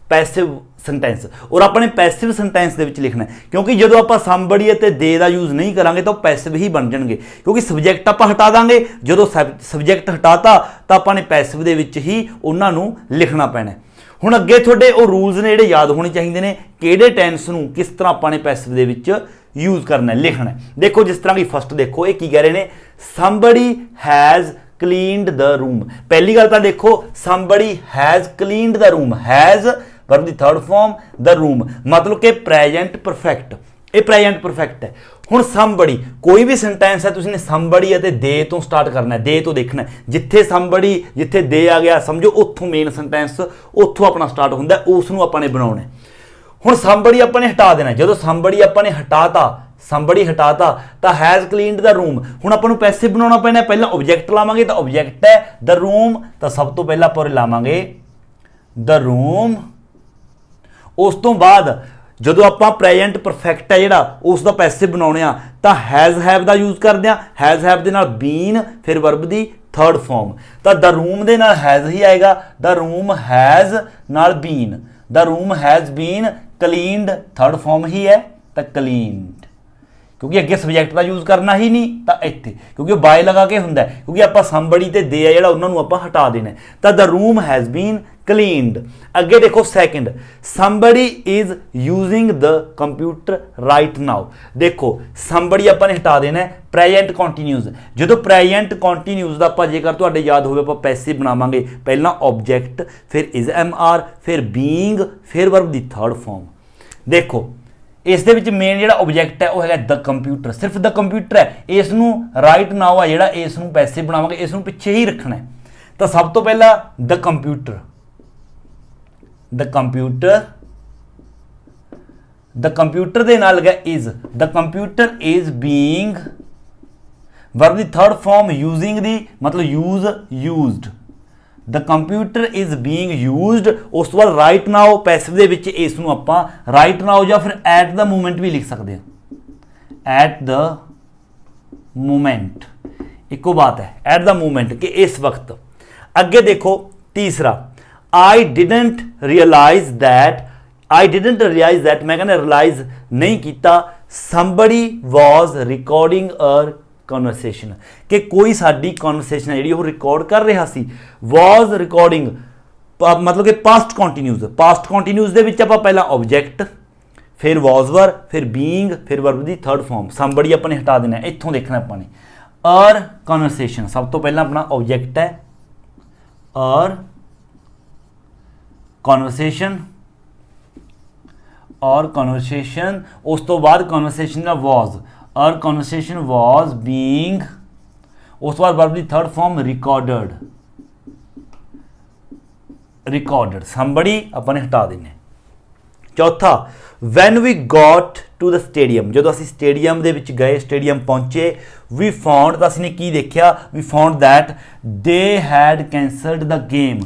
पैसिव सेंटेंस और अपने पैसिव सेंटेंस दे विच लिखना है, क्योंकि जो आप समबडी ते दे दा यूज नहीं करांगे तो पैसिव ही बन जाएंगे, क्योंकि सब्जैक्ट आप हटा देंगे, जो सब्जैक्ट हटाता तो आपने पैसिव दे विच ही उन्होंने लिखना पैना। हुण अगे थोड़े वो रूल्स ने जिहड़े याद होने चाहिए ने, किहड़े टेंस नूं किस तरह आपने पैसिव दे विच यूज करना है, लिखना है। देखो जिस तरह की फर्स्ट देखो ये की कह रहे हैं, somebody has cleaned the room. पहली गल तो देखो somebody has cleaned the room, has verb दी थर्ड फॉर्म द रूम, मतलब कि प्रेजेंट परफेक्ट, ये प्रेजेंट परफेक्ट है। हुण समबडी कोई भी सेंटेंस है तुसीं समबडी अते दे तो स्टार्ट करना है, दे तो देखना है, जिथे समबडी जिथे दे आ गया समझो उत्थों मेन सेंटेंस उत्थों अपना स्टार्ट होंदा है, उसनूं अपने बनाउणा है। हुण समबडी अपने हटा देना, जो समबडी अपने हटाता, समबडी हटाता तो हैज़ क्लीनड द रूम, हुण आपां नूं पैसिव बनाउणा पैना, पहला ऑब्जैक्ट लावांगे तो ऑब्जैक्ट है द रूम, तो सब तो पहला आपां लावांगे द रूम। उस तो बाद जो आप प्रेजेंट परफेक्ट है जोड़ा उसका पैसिव बनाने तो हैज़ हैव का यूज करते हैं, हैज़ हैव के नाल बीन फिर वर्ब की थर्ड फॉर्म, तो द रूम के नाल हैज़ ही आएगा, द रूम हैज़ नाल been, the room has been cleaned third form ही है तो क्लीनड, क्योंकि अगे सब्जैक्ट का यूज करना ही नहीं तो इत्थे क्योंकि बाय लगा के हुंदा है, क्योंकि आप समबडी ते दे है जिहड़ा उन्होंने आप हटा देना तो the room has been cleaned. अगे देखो second, somebody is using the computer right now. देखो समबडी आपने हटा देना है, प्रेजेंट कॉन्टीन्यूज, जो प्रेजेंट कॉन्टीन्यूज का आप जेकर तुहाडे याद होवे आप पैसिव बनावांगे, पहला ऑब्जैक्ट फिर इज एम आर फिर बीइंग फिर वर्ब दी थर्ड फॉर्म। देखो इस दे विच मेन जिहड़ा ऑब्जैक्ट है वो है द कंप्यूटर, सिर्फ द कंप्यूटर है, इसनूं राइट नाउ है जिहड़ा इसनूं पैसिव बनावांगे, इसनूं पिछे ही रखना है। तो सब तो पहला the computer, the computer, the computer दे नाल लगा is, the computer is being verb दी थर्ड फॉर्म यूजिंग दी मतलब use used, the computer is being used. उस तो बाद राइट नाउ पैसिव दे विच इसनूं आपां राइट नाउ या फिर एट द मोमेंट भी लिख सकते हैं, एट द मोमेंट इको बात है, एट द मोमेंट कि इस वक्त। अगे देखो तीसरा, I didn't realize that, I didn't realize that मैं कहना रियलाइज नहीं किया, somebody was recording a conversation, कि कोई साडी कन्वर्सेशन है जी वो रिकॉर्ड कर रहा सी। वॉज रिकॉर्डिंग मतलब कि पास्ट कॉन्टीन्यूज, पास्ट कॉन्टीन्यूज दे विच आपां पहला ऑब्जैक्ट फिर वॉज वर फिर बीइंग फिर वर्ब दी थर्ड फॉर्म, समबडी अपने हटा देना, इत्थों देखना अपने। और कन्वर्सेशन सब तो पहला अपना ऑब्जैक्ट है और कन्वर्सेशन, और कन्वर्सेशन उस तो बाद कन्वर्सेशन का वॉज, और कन्वर्सेशन वॉज बीइंग, उस बाद वर्ब दी third form recorded, recorded somebody अपने हटा देने। चौथा when we got to the stadium, जो असी स्टेडियम ਦੇ ਵਿੱਚ ਗਏ, स्टेडियम पहुंचे, वी फाउंड, तो ਅਸੀਂ ਨੇ ਕੀ ਦੇਖਿਆ, we found that they had cancelled the game,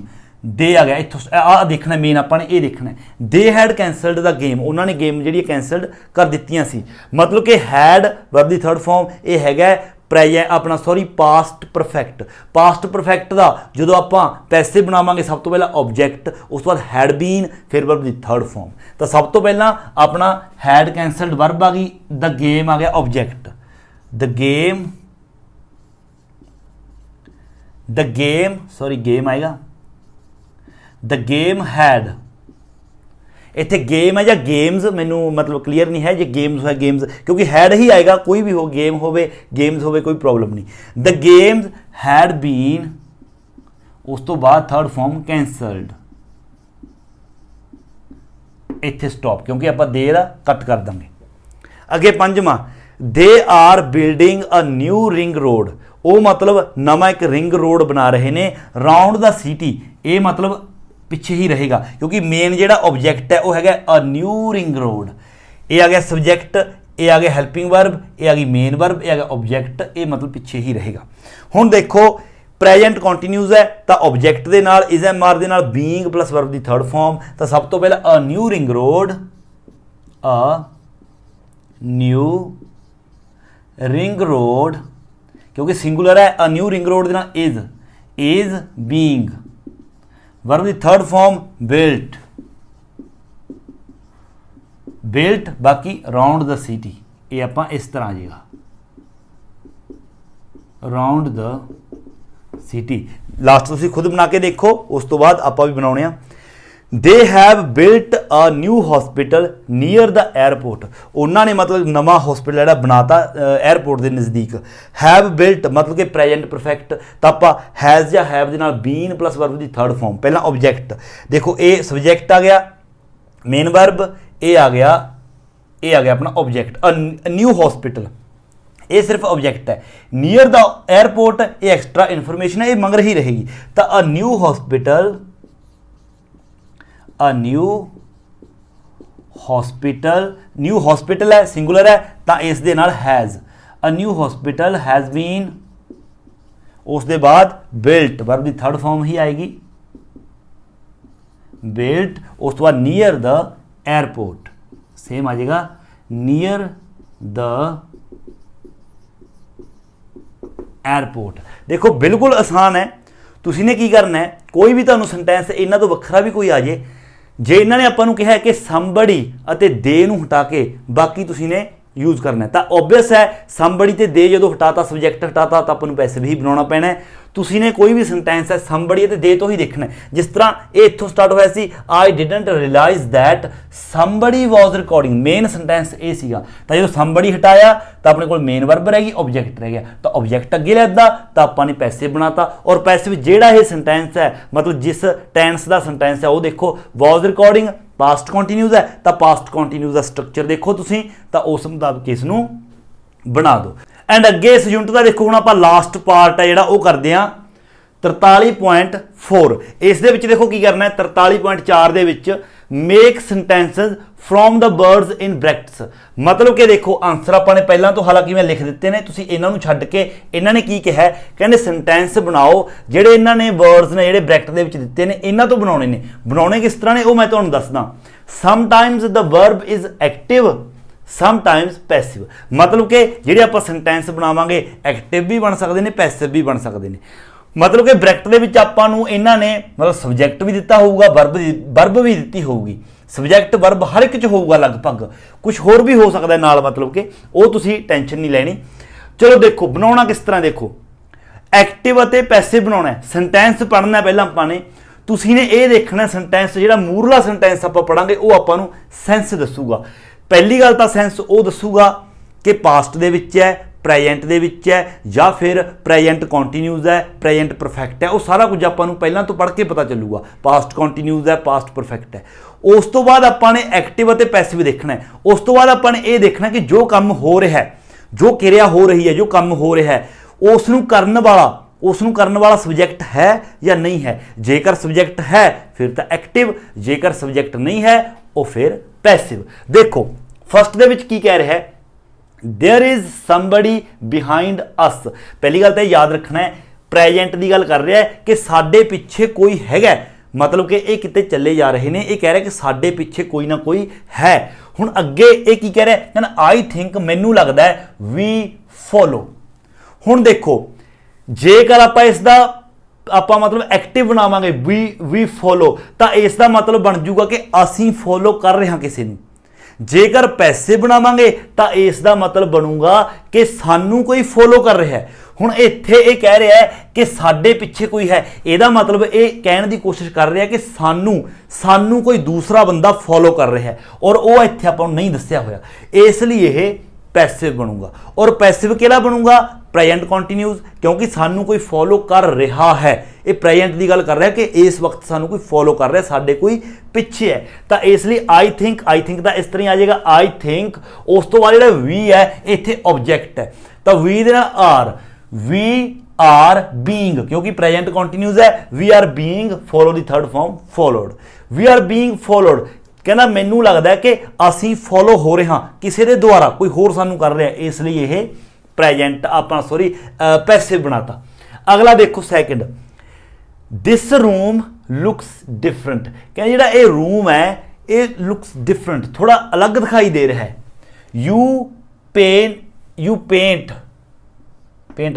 they आ गया इत्थों आ देखना मेन ਆਪਾਂ ਨੇ ਇਹ देखना है, दे हैड कैंसल्ड द गेम, ਉਹਨਾਂ ਨੇ गेम ਜਿਹੜੀ कैंसल्ड कर ਦਿੱਤੀਆਂ ਸੀ। मतलब कि had verb the third form ਇਹ ਹੈਗਾ ਪ੍ਰੈਜੈਂਟ अपना sorry past perfect, past perfect का जो आप पैसे बनावे सब तो पहला ऑब्जैक्ट, उस तो बाद हैड बीन, फिर वर्ब की थर्ड फॉर्म। तो सब तो पहला अपना हैड कैंसल्ड वर्ब आ गई, द गेम आ गया object, the game sorry game आएगा, द गेम हैड, इतने गेम है या गेम्स मैनू मतलब क्लीयर नहीं है, जे गेम्स है गेम्स क्योंकि हैड ही आएगा, कोई भी हो, गेम हो गेम्स हो, कोई प्रॉब्लम नहीं। द गेम्स हैड बीन, उस तो बाद थर्ड फॉर्म कैंसल्ड, इत्थे स्टॉप क्योंकि आप दे दा कट कर देंगे। अगे पंजवां, they are building a new ring road, वो मतलब नवा एक रिंग रोड बना रहे ने राउंड द सिटी, ये मतलब पिछे ही रहेगा क्योंकि मेन जो ऑब्जैक्ट है वह है अ न्यू रिंग रोड, ये आ गया सब्जैक्ट, ये आ गया हैल्पिंग वर्ब, ये आ गई मेन वर्ब, ये आ गया ऑब्जैक्ट, ये मतलब पिछे ही रहेगा। हुण देखो प्रेजेंट कॉन्टीन्यूज है तो ऑब्जैक्ट के नाल इज एम आर दे नाल बीइंग प्लस वर्ब की थर्ड फॉर्म, तो सब तो पहला अ न्यू रिंग रोड, अ न्यू रिंग रोड क्योंकि सिंगुलर है, अ न्यू रिंग रोड दे नाल इज बीइंग, वर्ब की थर्ड फॉर्म बिल्ट, बाकी राउंड द सिटी, ये आप इस तरह आ जाएगा राउंड द सिटी। लास्ट तुसीं खुद बना के देखो, उस तो बाद आप भी बनाने आ। They have built a new hospital near the airport, उन्होंने मतलब नवा हॉस्पिटल जोड़ा बनाता एयरपोर्ट के नज़दीक। हैव बिल्ट मतलब कि प्रेजेंट परफेक्ट, तो आप हैज़ या हैव के नाल बीन प्लस वर्ब की थर्ड फॉर्म, पहला ऑब्जैक्ट, देखो ये सब्जैक्ट आ गया, मेन वर्ब ये आ गया अपना ऑब्जैक्ट, अ न्यू हॉस्पिटल ये सिर्फ ऑब्जैक्ट है, नीयर द एयरपोर्ट ये एक्स्ट्रा इन्फॉर्मेशन है, ये मंग रही रहेगी। तो a new hospital, a new hospital है सिंगुलर है तो इस दे नाल has, a new hospital has been, उस दे बाद बिल्ट वर्ब की थर्ड फॉर्म ही आएगी बिल्ट, उस तो बाद नियर द एयरपोर्ट सेम आ जाएगा नियर द एयरपोर्ट। देखो बिल्कुल आसान है, तुसी ने की करना है, कोई भी तुहानू सेंटेंस इन्हां तो वखरा भी कोई आ जाए, जे इन्होंने आपां नूं कहा है कि somebody अते दे नूं हटा के बाकी तुसी ने यूज़ करना है, तो ऑब्वियस है somebody ते दे जो हटाता सब्जैक्ट हटाता तो आपां नूं पैसे भी बनाना पैना है। तुसी ने कोई भी सेंटेंस है somebody ते दे तो ही देखना है, जिस तरह ये इत्थों स्टार्ट होया सी I didn't realize that somebody was recording, main sentence ये सीगा, तो जो somebody हटाया तो अपने को मेन वर्ब रह गई, ऑब्जैक्ट रह गया, तो ऑब्जैक्ट अगे लिया तो आपां ने पैसे बनाता। और पैसे में जेड़ा ये सेंटेंस है मतलब जिस टेंस का सेंटेंस है वो देखो was recording पास्ट कॉन्टीन्यूज है, तो पास्ट कॉन्टीन्यूज का स्ट्रक्चर देखो तुसीं, तो उस मुताबिक इसनूं बना दो। एंड अगे इस यूनिट का देखो हुण आपां लास्ट पार्ट है जिहड़ा वो करदे हां 43.4, इस दे विच देखो की करना है 43.4 दे विच make sentences from the words in brackets, मतलब कि देखो आंसर आपने पहला तो हालांकि मैं लिख दिते ने, तुसीं इन्हां नूं छड्ड के इन्हां ने की कहा कहंदे सेंटेंस बनाओ जिहड़े इन्हां ने वर्ड्स ने जिहड़े ब्रैकेट दे विच दिते ने इन्हां तो बनाउणे ने। बनाउणे किस तरह ने वो मैं तुहानूं दसदा। Sometimes the verb is active, sometimes passive, मतलब कि जिहड़े आपां सेंटेंस बनावांगे एक्टिव भी बन सकते हैं पैसिव भी बन सकते हैं। मतलब कि ब्रैकेट दे विच आपां नूं इन्हां ने मतलब सब्जैक्ट भी दिता होऊगा, वर्ब भी दिती होऊगी, सब्जैक्ट वर्ब हर एक च होऊगा लगभग, कुछ होर भी हो सकता है नाल, मतलब कि वो तुसीं टेंशन नहीं लैनी। चलो देखो बनाउणा किस तरह, देखो एक्टिव अते पैसिव बनाउणा है, सेंटेंस पढ़ना पहला आपां ने, तुसीं ने ये देखना सेंटेंस जिहड़ा मूरला सेंटेंस आपां पढ़ांगे वो आपां नूं सेंस दसूगा। पहली गल तां सेंस वो दसूगा कि पास्ट दे विच है, प्रेजेंट दे विच है या फिर प्रेजेंट कॉन्टीन्यूज है, प्रेजेंट परफेक्ट है, वो सारा कुछ आपां नूं पहलां तो पढ़ के पता चलूगा। पास्ट कॉन्टीन्यूज है, पास्ट परफेक्ट है, उस तो बाद आपां ने एक्टिव अते पैसिव देखना है। उस तो बाद आपां ने ये देखना कि जो काम हो रहा है, जो क्रिया हो रही है, जो काम हो रहा है उसनूं करन वाला सब्जैक्ट है या नहीं है। जेकर सब्जैक्ट है फिर तो एक्टिव, जेकर सब्जैक्ट नहीं है वो फिर ਪੈਸਿਵ। ਦੇਖੋ ਫਸਟ ਦੇ ਵਿੱਚ ਕੀ ਕਹਿ ਰਿਹਾ ਹੈ, there is somebody behind us। पहली गल तो याद रखना है प्रेजेंट की गल कर रहा है कि साडे पिछे कोई हैगा, मतलब कि ये किते चले जा रहे हैं, ये कह रहा है कि साडे पिछे कोई ना कोई है। हुण अगे ये की कह रहा है, कहना आई थिंक मैनू लगता है वी फॉलो। हुण देखो जेकर आप इसका ਆਪਾਂ मतलब एक्टिव बनावांगे वी फॉलो तो इसका मतलब बन जूगा कि असीं फॉलो कर रहे हैं किसी नूं। जेकर पैसे बनावांगे तो इसका मतलब बनूगा कि सानू कोई फॉलो कर रहा है। हुण इत्थे ये कह रहा है कि साडे पिछे कोई है, ਇਹਦਾ मतलब ये कहने की कोशिश कर रहा है कि सानू कोई दूसरा बंदा फॉलो कर रहा है और वो इत्थे आपां नूं नहीं दस्सिया होया, इसलिए ये पैसिव बनूगा। और पैसिव किहड़ा बनूगा, प्रेजेंट कॉन्टीन्यूज, क्योंकि सानू कोई फॉलो कर रहा है। ये प्रेजेंट की गल कर रहा है कि इस वक्त सानू कोई फॉलो कर रहा है, साडे कोई पिछे है। तो इसलिए आई थिंक का इस तरह आ जाएगा आई थिंक। उस तो बाद जिहड़ा वी है इत्थे ऑब्जेक्ट है, तो वी दे नाल आर, वी आर बीइंग, क्योंकि प्रेजेंट कॉन्टीन्यूज है, वी आर बीइंग फॉलो दी third form followed, we are being followed. कहना मैनू लगता है कि असी फॉलो हो रहे हाँ किसी के द्वारा, कोई होर सानू कर रहा है, इसलिए यह प्रेजेंट अपना सॉरी पैसिव बनाता। अगला देखो second, this room looks different. कहना जिहड़ा ये रूम है ये लुक्स डिफरेंट, थोड़ा अलग दिखाई दे रहा है। यू पेंट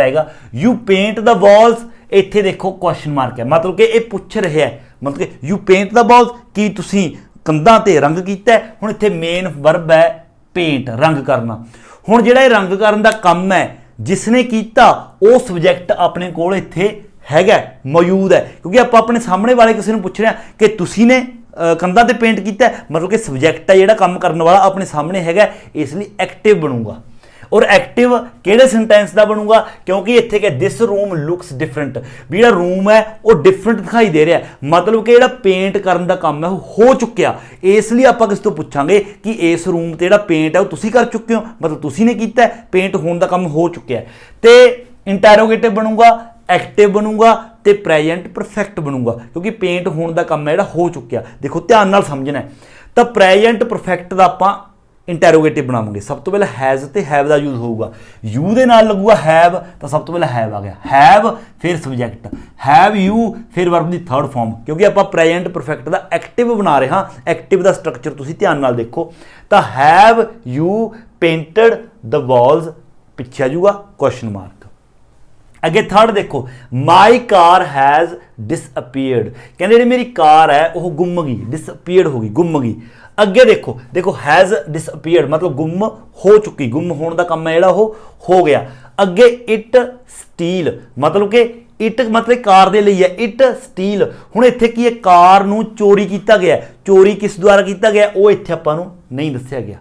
आएगा, यू पेंट द वॉल्स, इत्थे देखो क्वेश्चन मार्क है, मतलब कि ये पूछ रहे है, मतलब कि यू पेंट द वॉल्स की तुसी कंधां ते रंग कीता है। हुण इत्थे मेन वर्ब है पेंट, रंग करना। हुण जिहड़ा ये रंग करन दा काम है जिसने कीता वो सब्जैक्ट अपने कोल इत्थे हैगा, मौजूद है, क्योंकि आप अपने सामने वाले किसी ने पूछ रहे हैं कि तुसी ने कंधां ते पेंट कीता है, मतलब कि सब्जैक्ट है जिहड़ा काम करने वाला अपने सामने हैगा, इसलिए एक्टिव बनूगा। और एक्टिव किहड़े सेंटेंस का बनूगा, क्योंकि इत्थे कि दिस रूम लुक्स डिफरेंट, भी जिहड़ा रूम है वो डिफरेंट दिखाई दे रहा है, मतलब कि जिहड़ा पेंट करन दा काम है वो हो चुक्या, इसलिए आपां किस तो पुछांगे कि इस रूम ते जिहड़ा पेंट है वो तुसीं कर चुके हो, मतलब तुसीं ने कीता है, पेंट होण दा काम हो चुक्या है। ते इंटैरोगेटिव बनूगा, एक्टिव बनूगा ते प्रेजेंट परफेक्ट बनूगा, क्योंकि पेंट होण दा काम है जिहड़ा हो चुक्या। देखो ध्यान नाल समझना है, तो प्रेजेंट परफेक्ट दा आपां इंटैरोगेटिव बनावांगे। सब तो पहले हैज़ ते हैव का यूज होगा, यू दे नाल लगूगा हैव, तो सब तो पहले हैव आ गया, हैव फिर सब्जैक्ट, हैव यू फिर वर्ब दी थर्ड फॉर्म, क्योंकि आप प्रेजेंट परफेक्ट का एक्टिव बना रहे हाँ। एक्टिव का स्ट्रक्चर तुसीं ध्यान नाल देखो, तो have you painted the walls, पिछे आ जाऊगा क्वेश्चन मार्क। अगे थर्ड देखो, माई कार हैज़ डिसअपीयर्ड, कहते जी मेरी कार है वह गुम गई, डिसअपीयर्ड होगी, गुम गई। अगे देखो हैज़ डिसअपीयर्ड मतलब गुम हो चुकी, गुम होने का काम है जिहड़ा हो गया। अगे इट स्टील मतलब कि इट मतलब कार दे लई है, इट स्टील। हुण इत्थे की है, कार नूं चोरी किया गया, चोरी किस द्वारा किया गया वो इत्थे आपां नूं नहीं दस्सिया गया,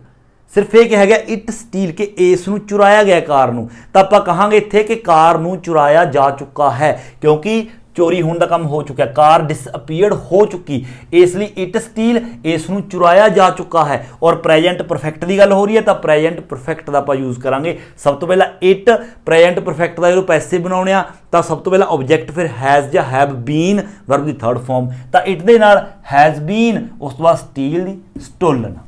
सिर्फ ये कहा गया इट स्टील कि इस नूं चुराया गया कार नूं, तां आपां कहांगे इत्थे कि कार नूं चुराया जा चुका है, क्योंकि चोरी होने का काम हो चुका है, कार डिसअपीयर्ड हो चुकी, इसलिए इट स्टील इस नूं चुराया जा चुका है। और प्रेजेंट परफेक्ट की गल हो रही है तो प्रेजेंट परफेक्ट का आप यूज़ करांगे। सब तो पहला इट, प्रेजेंट परफेक्ट का जो पैसे बनाने आ तो सब तो पहला ऑब्जेक्ट, फिर हैज़ या हैव बीन वर्ब की थर्ड फॉर्म, तो इट दे नाल हैज़ बीन, उस तो बाद स्टील दी स्टोलन।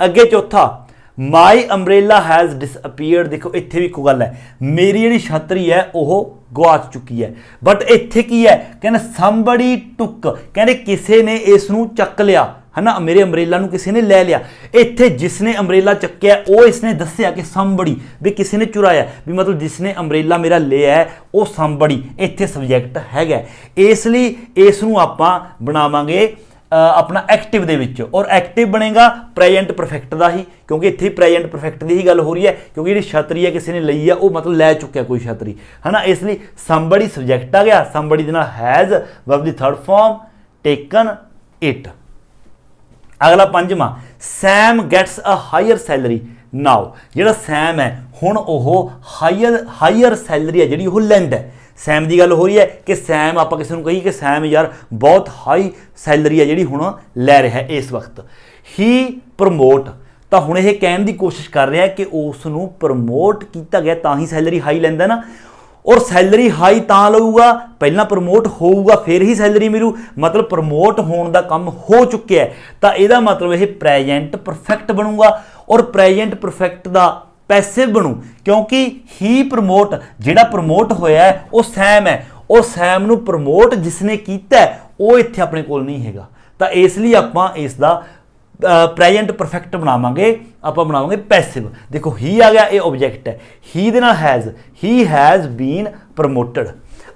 अगे चौथा, माई अंब्रेला हैज़ डिसअपीयर्ड। देखो इत्थे भी एक गल है, मेरी जिहड़ी छतरी है वह गवाच चुकी है, बट इत्थे की है कहना समबडी टुक, कहते किसी ने इस नूं चक लिया है ना, मेरे अंब्रेला नूं किसी ने ले लिया। इत्थे जिसने अंब्रेला चक्या वो इसने दस्सिया कि समबडी, भी किसी ने चुराया, भी मतलब जिसने अंब्रेला मेरा लिया है वो समबडी, इत्थे सब्जैक्ट हैगा, इसलिए इस नूं आपां बनावांगे अपना एक्टिव दे विच। और एक्टिव बनेगा प्रेजेंट परफेक्ट का ही, क्योंकि इत्थे प्रेजेंट परफेक्ट की ही गल हो रही है, क्योंकि जी छतरी है किसी ने लई है वो मतलब लै चुक्या कोई छतरी है ना, इसलिए समबडी सब्जैक्ट आ गया, समबडी दे नाल हैज़ वर्ब दी थर्ड फॉर्म, टेकन इट। अगला पंजवां, Sam gets a higher salary now. जिहड़ा सैम है हुण ओह हायर सैलरी है जिहड़ी ओह लैंदा है, सैम की गल हो रही है कि सैम आप किसी को कही कि सैम यार बहुत हाई सैलरी है जी हुण लै रहा है इस वक्त। ही प्रमोट, तो हुण यह कहने की कोशिश कर रहा है कि उसनूं प्रमोट किया गया तां ही सैलरी हाई लैंदा ना। और सैलरी हाई तां लऊगा पहला प्रमोट होऊगा फिर ही सैलरी मिलू, मतलब प्रमोट होने का काम हो चुका है, तो यदा मतलब यह प्रेजेंट परफेक्ट बनूगा। और प्रेजेंट परफेक्ट का पैसिव बनू क्योंकि ही प्रमोट जिहड़ा प्रमोट होया है वो सैम है, और सैम नू प्रमोट जिसने कीता है वो इत्थे अपने कोल नहीं हैगा, तो इसलिए आपां इसदा प्रेजेंट परफेक्ट बनावांगे, आप बनावांगे पैसिव। देखो ही आ गया, ये ऑब्जेक्ट है, ही दे नाल has, he has been promoted.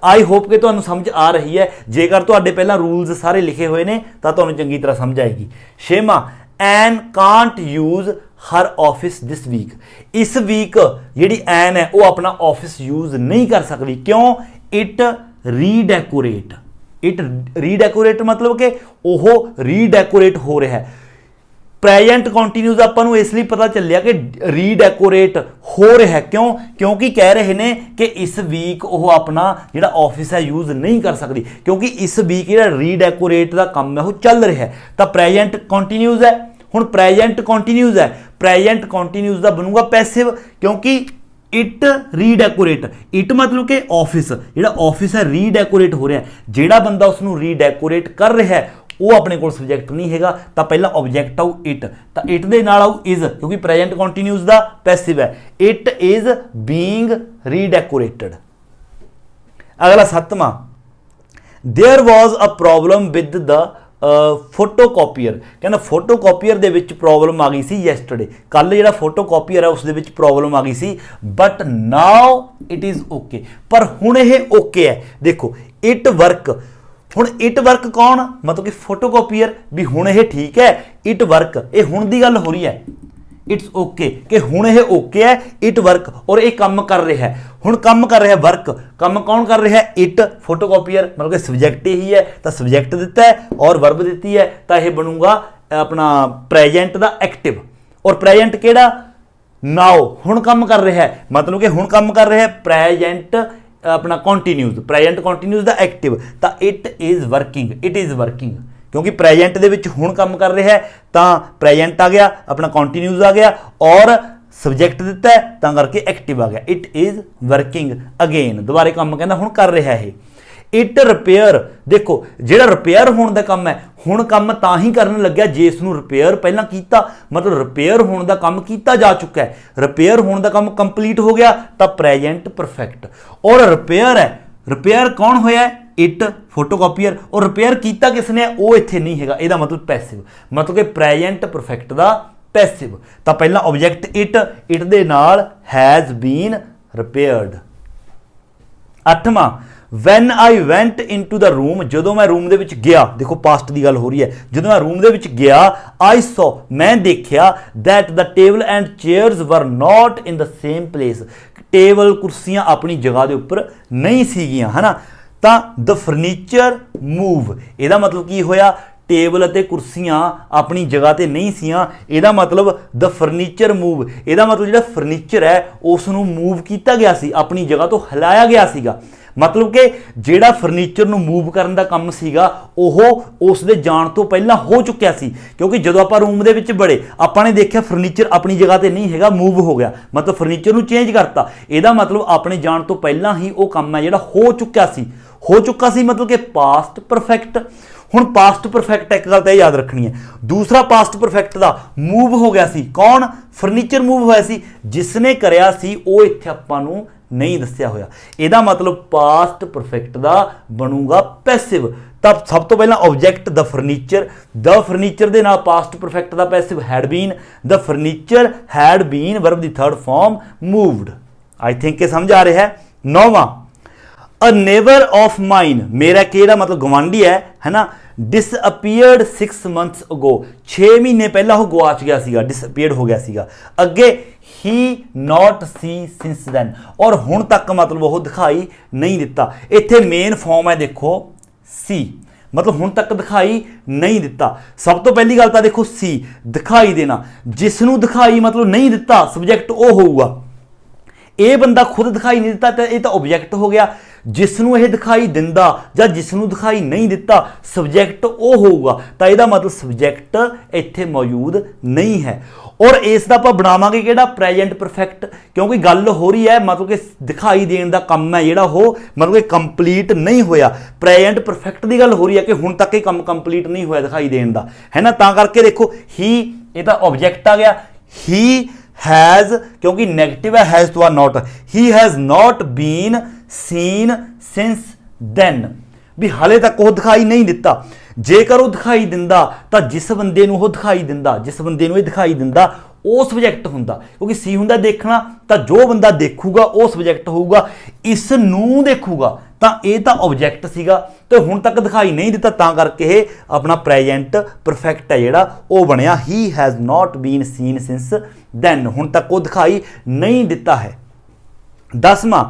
I hope कि तुहानूं समझ आ रही है। जेकर तुहाडे पहलां रूल्स सारे लिखे हुए ने तो तुहानूं चंगी तरह समझ आएगी। छेवां, Ann can't use her office this week. इस वीक जिहड़ी एन है वो अपना ऑफिस यूज़ नहीं कर सकती, क्यों? इट रीडैकोरेट। इट रीडैकोरेट मतलब कि वह रीडैकोरेट हो रहा है। प्रेजेंट कॉन्टीन्यूज आपां नूं इसलिए पता चलिया कि रीडैकोरेट हो रहा है, क्यों? क्योंकि कह रहे हैं कि इस वीक वो अपना जिहड़ा ऑफिस है यूज़ नहीं कर सकती, क्योंकि इस वीक जिहड़ा रीडैकोरेट का काम है वो चल रहा है। तो प्रेजेंट कॉन्टीन्यूज है, हुण प्रेजेंट कॉन्टीन्यूज है, प्रेजेंट कॉन्टीन्यूज का बनूगा पैसिव, क्योंकि इट रीडैकोरेट। इट मतलब कि ऑफिस, जिहड़ा ऑफिस है रीडैकोरेट हो रहा है, जिहड़ा बंदा उसनूं रीडैकोरेट कर रहा है वो अपने को सब्जैक्ट नहीं हैगा, तो पहला ऑब्जेक्ट आऊ इट, तो इट दे नाल आऊ इज, क्योंकि प्रेजेंट कॉन्टीन्यूज का पैसिव है। It is being redecorated. अगला 7वां, there was a problem with the photocopier. कहना फोटोकॉपीयर दे विच प्रॉब्लम आ गई सी यैसटरडे, कल जिहड़ा फोटोकॉपीयर है उस दे विच प्रॉब्लम आ गई सी, but now it is okay. पर हुण यह ओके है। देखो इट वर्क, हुण इट वर्क कौन? मतलब कि फोटोकॉपीयर भी हुण यह ठीक है, इट वर्क ये हुण दी गल हो रही है। इट्स ओके कि हुण यह ओके है, इट वर्क, और ये काम कर रहा है। हुण काम कर रहा है वर्क, काम कौन कर रहा है? इट। फोटोकॉपीयर मतलब कि सब्जैक्ट ही है, तो सब्जैक्ट दिता है और वर्ब दी है, तो यह बनूगा अपना प्रेजेंट का एक्टिव। और प्रेजेंट केड़ा? नाउ, हुण काम कर रहा है, मतलब कि हुण काम कर रहा है प्रेजेंट अपना कॉन्टीन्यूज, प्रेजेंट कॉन्टीन्यूज का एक्टिव, तो it is working, it is working, क्योंकि प्रेजेंट दे विच हुण काम कर रहा है तो प्रेजेंट आ गया, अपना कॉन्टीन्यूज आ गया और सब्जैक्ट दिता है तो करके एक्टिव आ गया। इट इज़ वर्किंग अगेन, दोबारे काम कहना हुण कर रहा है। इट रिपेयर, देखो जिहड़ा रिपेयर होने का काम है, हुण काम तां ही करन लग्या जे इसनूं रिपेयर पहलां कीता, मतलब रिपेयर होने का काम कीता जा चुका है, रिपेयर होने का काम कंप्लीट हो गया, तो प्रेजेंट परफेक्ट। और रिपेयर है, रिपेयर कौन होया है? इट, फोटोकॉपीयर, और रिपेयर कीता किसने? वो इत्थे नहीं हैगा, इहदा मतलब पैसिव, मतलब कि प्रेजेंट परफेक्ट का पैसिव। तो पहला ऑब्जेक्ट इट, इट दे नाल हैज़ बीन रिपेयर्ड। 8वां, when I went in to the room, जो मैं रूम के गया, देखो पास्ट की गल हो रही है, जो मैं रूम के गया, आई सॉ, मैं देखा, that the table and chairs were not in the same place. Table कुर्सियां अपनी जगह के उपर नहीं सीगियां, है ना, तो द फर्नीचर मूव, यदा मतलब की होया? टेबल अते कुर्सियां अपनी जगह ते नहीं सियां, इहदा मतलब द फर्नीचर मूव, इहदा मतलब जिहड़ा फर्नीचर है उसनूं मूव किया गया सी, अपनी जगह तो हिलाया गया सीगा। मतलब कि जिहड़ा फर्नीचर नूं मूव करन दा काम सीगा ओह उस दे जाण तो पहलां हो चुक्या सी, क्योंकि जदों आपां रूम दे विच बड़े आपां ने देखिया फर्नीचर अपनी जगह ते नहीं हैगा, मूव हो गया, मतलब फर्नीचर नूं चेंज करता, इहदा मतलब अपने जाण तो पहलां ही वो काम है जिहड़ा हो चुक्या सी, हो चुका सी, मतलब कि पास्ट परफेक्ट। हुण पास्ट परफेक्ट एक गल तो याद रखनी है, दूसरा पास्ट परफेक्ट का मूव हो गया सी, कौन? फर्नीचर मूव होया सी, जिसने करया सी वो इत्थे आपां नूं नहीं दस्सिया होया, इहदा मतलब पास्ट परफेक्ट का बनूगा पैसिव। तब सब तो पहला ऑब्जेक्ट द फर्नीचर दे नाल पास्ट परफेक्ट का passive had been, the furniture had been, verb दी third form moved. I think ये समझ आ रहा है। 9वां, अ नेबर ऑफ माइन, मेरा केड़ा मतलब गवांडी है ना, डिसअपीयर्ड 6 months अगो, 6 महीने पहला वो गवाच गया सीगा, डिसअपीयर्ड हो गया सीगा। अगे ही नॉट सी सिंस दैन, और हुण तक मतलब वो दिखाई नहीं दिता। इत्थे मेन फॉर्म है देखो सी, मतलब हुण तक दिखाई नहीं दिता। सब तो पहली गल तो देखो सी दिखाई देना, जिसनूं दिखाई मतलब नहीं दिता सब्जैक्ट वो होऊगा, ये बंदा खुद दिखाई नहीं दिता तो यह तो ऑब्जेक्ट हो गया, जिसनूं यह दिखाई दिंदा जां जिसनूं दिखाई नहीं दिता सब्जैक्ट वो होऊगा, तो यदा मतलब सब्जैक्ट इत्थे मौजूद नहीं है। और इस दा आपां बनावांगे किहड़ा प्रेजेंट परफेक्ट, क्योंकि गल हो रही है मतलब कि दिखाई देण दा काम है जिहड़ा वो मतलब कि कंप्लीट नहीं होया। प्रेजेंट परफेक्ट की गल हो रही है कि हुण तक ये काम कंप्लीट नहीं होया दिखाई देण दा, है ना। तां करके देखो ही ये तां ऑब्जेक्ट आ गया, ही हैज़ क्योंकि नेगेटिव है, हैज़ तो आ not, he has not been seen since then, भी हाले तक वो दिखाई नहीं दिता। जेकर वो दिखाई दिंदा तो जिस बंदे नूं वो दिखाई दिंदा, जिस बंदे नूं ये दिखाई दिंदा वो सब्जैक्ट हुंदा, क्योंकि सी हुंदा देखना, तो जो बंदा देखूगा वो सब्जैक्ट होऊगा, इस नूं देखूगा तो ये तो ऑब्जैक्ट सीगा, तो हुण तक दिखाई नहीं दिता, तां करके ये अपना प्रेजेंट परफेक्ट है जिहड़ा वो बनया। He has not been seen since then, हुण तक वो दिखाई नहीं दिता है। 10वां,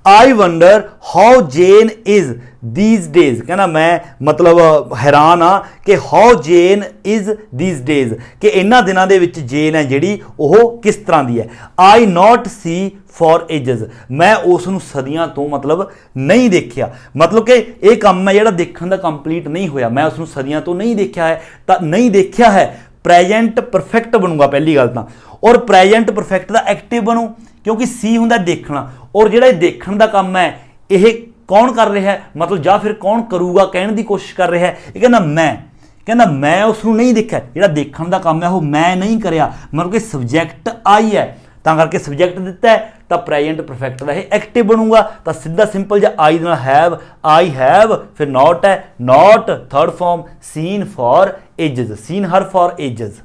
I wonder how Jen is these days, कहना मैं मतलब हैरान हाँ कि how Jen is these days, कि इन्हां दिनां दे विच जेन है जिहड़ी ओह किस तरह दी है। आई नॉट सी फॉर एजेस, मैं उसनूं सदियां तो मतलब नहीं देखिया, मतलब कि ये काम है जिहड़ा देखण दा कंप्लीट नहीं होया, मैं उसनूं सदियां तो नहीं देखिया है, तो नहीं देखिया है प्रेजेंट परफेक्ट बनूंगा पहली गल तां, और प्रेजेंट परफेक्ट दा एक्टिव बनू क्योंकि सी हुंदा देखना, और जिहड़ा देखण दा काम है यह कौन कर रहा है, मतलब या फिर कौन करूगा कहने की कोशिश कर रहा है। ये कहना मैं उसनूं नहीं देखा, जिहड़ा देखण दा काम है वो मैं नहीं करिया, मतलब कि सब्जैक्ट आई है, तां करके सब्जैक्ट दिता है, तो प्रेजेंट परफेक्ट का यह एक्टिव बनूंगा। तो सीधा सिंपल जो आई नाल हैव, आई हैव, फिर नॉट है, not third form, seen for ages, seen her for ages.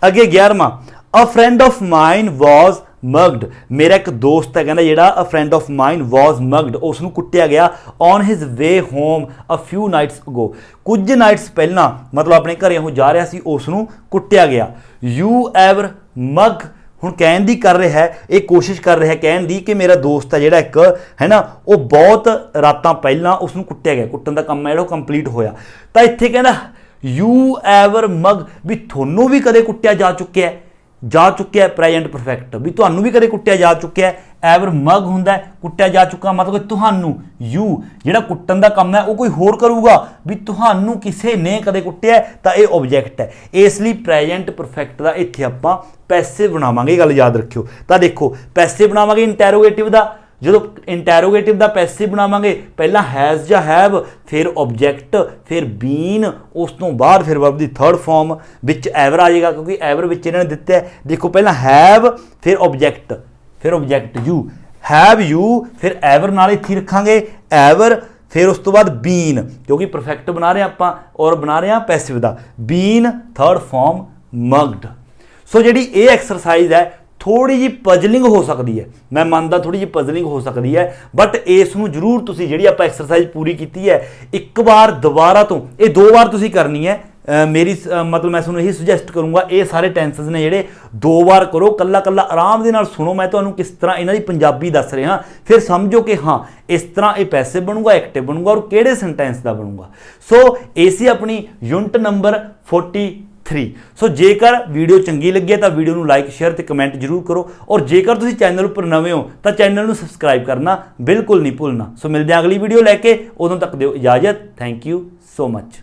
अगे 11वां, a friend of mine was mugged, मेरा एक दोस्त है कहना जिहड़ा a friend of mine was mugged, उसनूं कुट्टिया गया on his way home a few nights ago, कुछ नाइट्स पहला मतलब अपने घरें वो जा रहा सी, उसनूं कुट्टिया गया। यू एवर मग, हुण कहण दी कर रहा है, एक कोशिश कर रहा है कहण दी कि मेरा दोस्त है जिहड़ा एक है ना, वो बहुत रातां पहला उसनूं कुट्टिया गया, कुट्टण दा काम जिहड़ा कंप्लीट होया। तो इत्थे कहंदा यू एवर मग, भी थोनों भी कदे कुट्टिया जा चुक्या है प्रेजेंट परफेक्ट, भी तुहानूं भी कदे कुट्टिया जा चुक्या है। एवर मग हुंदा है कुट्टिया जा चुका, मतलब कि तुहानूं, यू जिहड़ा कुट्टण दा काम है वो कोई होर करूगा, भी तुहानूं किसे ने कदे कुट्टिया तो ये ऑब्जैक्ट है, इसलिए प्रेजेंट परफेक्ट का इत्थे आपां पैसिव बनावांगे, गल याद रखियो। तो देखो पैसिव बनावांगे इंटैरोगेटिव का, जो इंटैरोगेटिव का पैसिव बनावांगे पहला हैज़ या हैव, फिर ऑब्जैक्ट, फिर बीन, उस तो बाद फिर वर्ब की थर्ड फॉर्म विच एवर आ जाएगा, क्योंकि एवर विच इन्होंने दिता है। देखो पहला हैव, फिर ऑब्जैक्ट यू, हैव यू, फिर एवर नाल इत्थे रखांगे एवर, फिर उस तो बाद बीन, क्योंकि परफेक्ट बना रहे हैं आपां और बना रहे हैं पैसिव का, बीन थर्ड फॉर्म मग्ड। सो जिहड़ी ये एक्सरसाइज है थोड़ी जी पजलिंग हो सकती है, मैं मानता थोड़ी जी पजलिंग हो सकती है, बट इसनूं जरूर तुसीं जिहड़ी आपां एक्सरसाइज पूरी की है एक बार दोबारा तो ये 2 बार तुसीं करनी है। मेरी मतलब मैं तुहानूं यही सुजैसट करूँगा, ये सारे टेंसेस ने जिहड़े 2 बार करो, कल्ला कल्ला आराम दे नाल सुनो, मैं तुहानूं किस तरह इन्हां दी पंजाबी दस रहा, फिर समझो कि हाँ इस तरह ये पैसिव बनूगा, एक्टिव बनूगा और किहड़े सेंटेंस का बनूगा। सो इसी अपनी यूनिट नंबर 43। सो जेकर वीडियो चंगी लगी है तो वीडियो को लाइक शेयर तो कमेंट जरूर करो, और जेकर तुसीं चैनल पर नवे हो तो चैनल को सबसक्राइब करना बिल्कुल नहीं भूलना। सो मिलते हैं अगली वीडियो लैके, उदों तक दिओ इजाजत। Thank you so much.